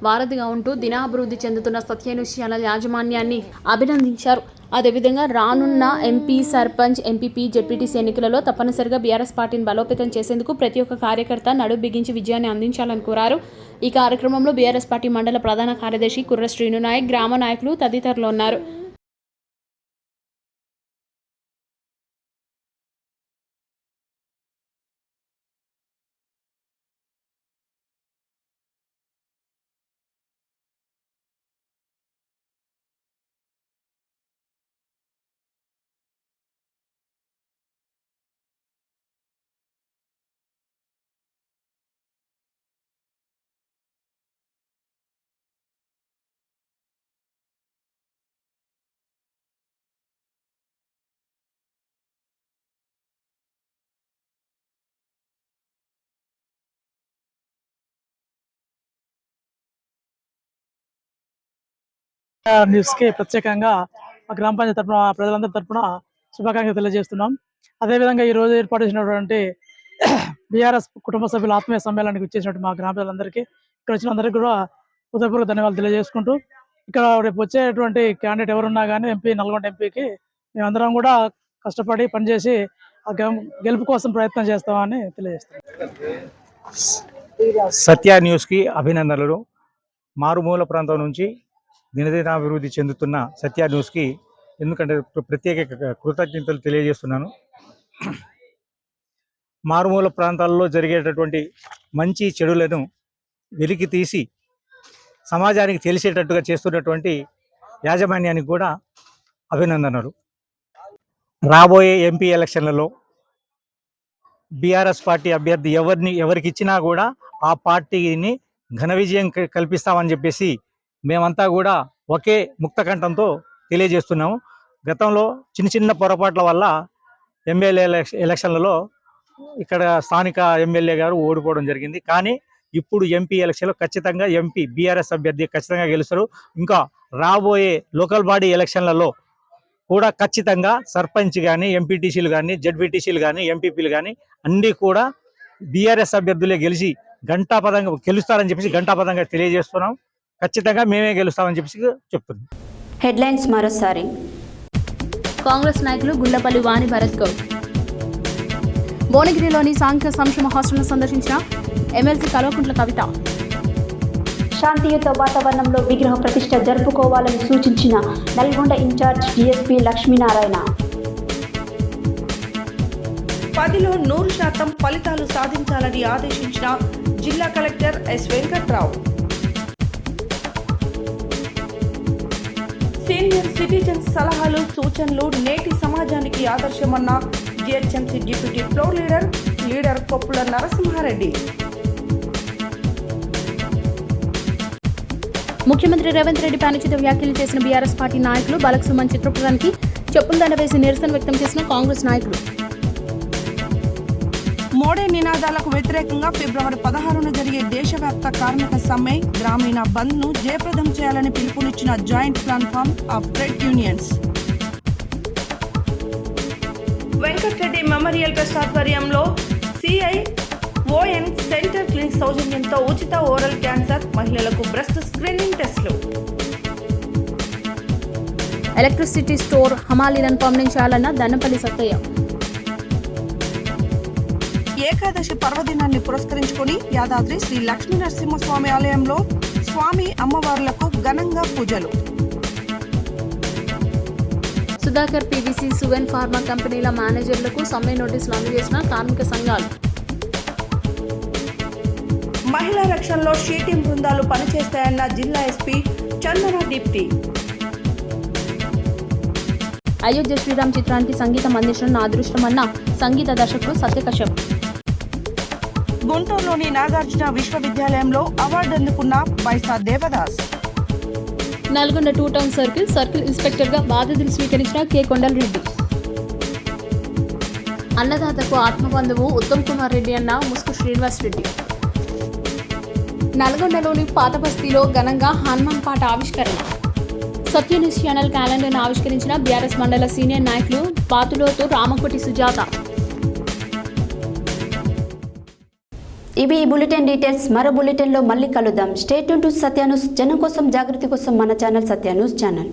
వారధిగా ఉంటూ దినాభివృద్ధి చెందుతున్న సత్య న్యూస్ ఛానల్ యాజమాన్యాన్ని అభినందించారు. అదేవిధంగా రానున్న ఎంపీ, సర్పంచ్, ఎంపీపీ, జెడ్పీటీసీ ఎన్నికలలో తప్పనిసరిగా బీఆర్ఎస్ పార్టీని బలోపేతం చేసేందుకు ప్రతి ఒక్క కార్యకర్త నడుం బిగించి విజయాన్ని అందించాలని కోరారు. ఈ కార్యక్రమంలో బీఆర్ఎస్ పార్టీ మండల ప్రధాన కార్యదర్శి కుర్ర శ్రీను నాయక్, గ్రామ నాయకులు తదితరులు ఉన్నారు. న్యూస్కి ప్రత్యేకంగా గ్రామ పంచాయతీ తరఫున ప్రజలందరి తరఫున శుభాకాంక్షలు తెలియజేస్తున్నాం. అదేవిధంగా ఈరోజు ఏర్పాటు చేసినటువంటి బీఆర్ఎస్ కుటుంబ సభ్యుల ఆత్మీయ సమ్మేళనానికి వచ్చేసినట్టు మా గ్రామ ప్రజలందరికీ, ఇక్కడ వచ్చిన అందరికీ కూడా హృదయపూర్వక ధన్యవాదాలు తెలియజేసుకుంటూ, ఇక్కడ రేపు వచ్చేటువంటి క్యాండిడేట్ ఎవరున్నా కానీ ఎంపీ, నల్గొండ ఎంపీకి మేమందరం కూడా కష్టపడి పనిచేసి ఆ గెలుపు కోసం ప్రయత్నం చేస్తామని తెలియజేస్తాం. సత్య న్యూస్కి అభినందనలు. మారుమూల ప్రాంతం నుంచి దినదినాభివృద్ధి చెందుతున్న సత్య న్యూస్కి ఎందుకంటే ప్రత్యేక కృతజ్ఞతలు తెలియజేస్తున్నాను. మారుమూల ప్రాంతాల్లో జరిగేటటువంటి మంచి చెడులను వెలికి తీసి సమాజానికి తెలిసేటట్టుగా చేస్తున్నటువంటి యాజమాన్యానికి కూడా అభినందనలు. రాబోయే ఎంపీ ఎలక్షన్లలో బీఆర్ఎస్ పార్టీ అభ్యర్థి ఎవరికి ఇచ్చినా కూడా ఆ పార్టీని ఘన విజయం కల్పిస్తామని చెప్పేసి మేమంతా కూడా ఒకే ముక్తకంఠంతో తెలియజేస్తున్నాము. గతంలో చిన్న చిన్న పొరపాట్ల వల్ల ఎమ్మెల్యే ఎలక్షన్లలో ఇక్కడ స్థానిక ఎమ్మెల్యే గారు ఓడిపోవడం జరిగింది. కానీ ఇప్పుడు ఎంపీ ఎలక్షన్లో ఖచ్చితంగా ఎంపీ బీఆర్ఎస్ అభ్యర్థి ఖచ్చితంగా గెలుస్తారు. ఇంకా రాబోయే లోకల్ బాడీ ఎలక్షన్లలో కూడా ఖచ్చితంగా సర్పంచ్ కానీ, ఎంపీటీసీలు కానీ, జెడ్పీటీసీలు కానీ, ఎంపీపీలు కానీ అన్నీ కూడా బీఆర్ఎస్ అభ్యర్థులే గెలిచి గంటాపదంగా గెలుస్తారని చెప్పేసి గంటాపదంగా తెలియజేస్తున్నాం. ఖచ్చితంగా మేమే గెలుస్తామని చెప్పేసి చెప్తున్నాం. హెడ్లైన్స్ మరోసారి. కాంగ్రెస్ నాయకులు గుండ్లపల్లి వాణి భరత్ గౌడ్. భువనగిరిలోని సాంఘిక సంక్షేమ హాస్టల్ను సందర్శించిన ఎమ్మెల్సీ కల్వకుంట్ల కవిత. శాంతియుత వాతావరణంలో విగ్రహ ప్రతిష్ఠ జరుపుకోవాలని సూచించిన నల్గొండ ఇన్ఛార్జ్ డీఎస్పీ లక్ష్మీనారాయణ. 10లో 100% ఫలితాలు సాధించాలని ఆదేశించిన జిల్లా collector S Venkatrao. Senior citizens సలహాలు, సూచనలు నేటి సమాజానికి ఆదర్శమన్న GHMC deputy floor leader Koppula Narasimhareddy. ముఖ్యమంత్రి రేవంత్ రెడ్డి అనుచిత వ్యాఖ్యలు చేసిన బీఆర్ఎస్ పార్టీ నాయకులు బలక్ సుమన్ చిత్రపటానికి చెప్పుల దండ వేసి నిరసన వ్యక్తం చేసిన కాంగ్రెస్ నాయకులు. మోడీ నినాదాలకు వ్యతిరేకంగా ఫిబ్రవరి 16న జరిగే దేశవ్యాప్త కార్మిక సమ్మె, గ్రామీణ బంద్ను జయప్రదం చేయాలని పిలుపునిచ్చిన joint platform of trade unions. Venkatareddy memorial trust ఆధ్వర్యంలో CION సెంటర్ క్లినిక్ సౌజన్యంతో ఉచిత ఓరల్ క్యాన్సర్, మహిళలకు బ్రెస్ట్ స్క్రీనింగ్ టెస్టులు. ఎలక్ట్రిసిటీ స్టోర్ హమాలీలను పంపించాలన్న దన్నపల్లి సత్తయ్య. ఏకాదశి పర్వదినాన్ని పురస్కరించుకుని యాదాద్రి శ్రీ లక్ష్మీ నరసింహస్వామి ఆలయంలో స్వామి అమ్మవార్లకు ఘనంగా పూజలు. సుధాకర్ పీవీసీ సువెన్ ఫార్మా కంపెనీల మేనేజర్లకు సమ్మె నోటీసులు అందజేసిన కార్మిక సంఘాలు. మహిళా రక్షణలో షీటింగ్ బృందాలు పనిచేస్తాయన్న జిల్లా ఎస్పీ చందన దీప్తి. అయోధ్య శ్రీరామ్ చిత్రానికి సంగీతం అందించడం నా అదృష్టమన్న సంగీత దర్శకుడు సత్యకశ్యప్. గుంటూరులోని నాగార్జున విశ్వవిద్యాలయంలో అవార్డు అందుకున్న బైసా దేవదాస్. నల్గొండ 2 టౌన్ సర్కిల్ ఇన్స్పెక్టర్గా బాధ్యతలు స్వీకరించిన కె కొండలరెడ్డి. అన్నదాతకు ఆత్మబంధువు ఉత్తమ్ కుమార్ రెడ్డి అన్న ముస్కు శ్రీనివాస్ రెడ్డి. నల్గొండలోని పాత బస్తీలో ఘనంగా హనుమాన్ పాట ఆవిష్కరణ. సత్య న్యూస్ ఛానల్ క్యాలెండర్ను ఆవిష్కరించిన బీఆర్ఎస్ మండల సీనియర్ నాయకులు పాతులోతు రామకోటి సుజాత. ఇవి ఈ బులెటిన్ డీటెయిల్స్. మరో బులెటిన్లో మళ్ళీ కలుద్దాం. Stay tune to Satya news. జనం కోసం జాగృతి కోసం మన ఛానల్ సత్య న్యూస్ ఛానల్.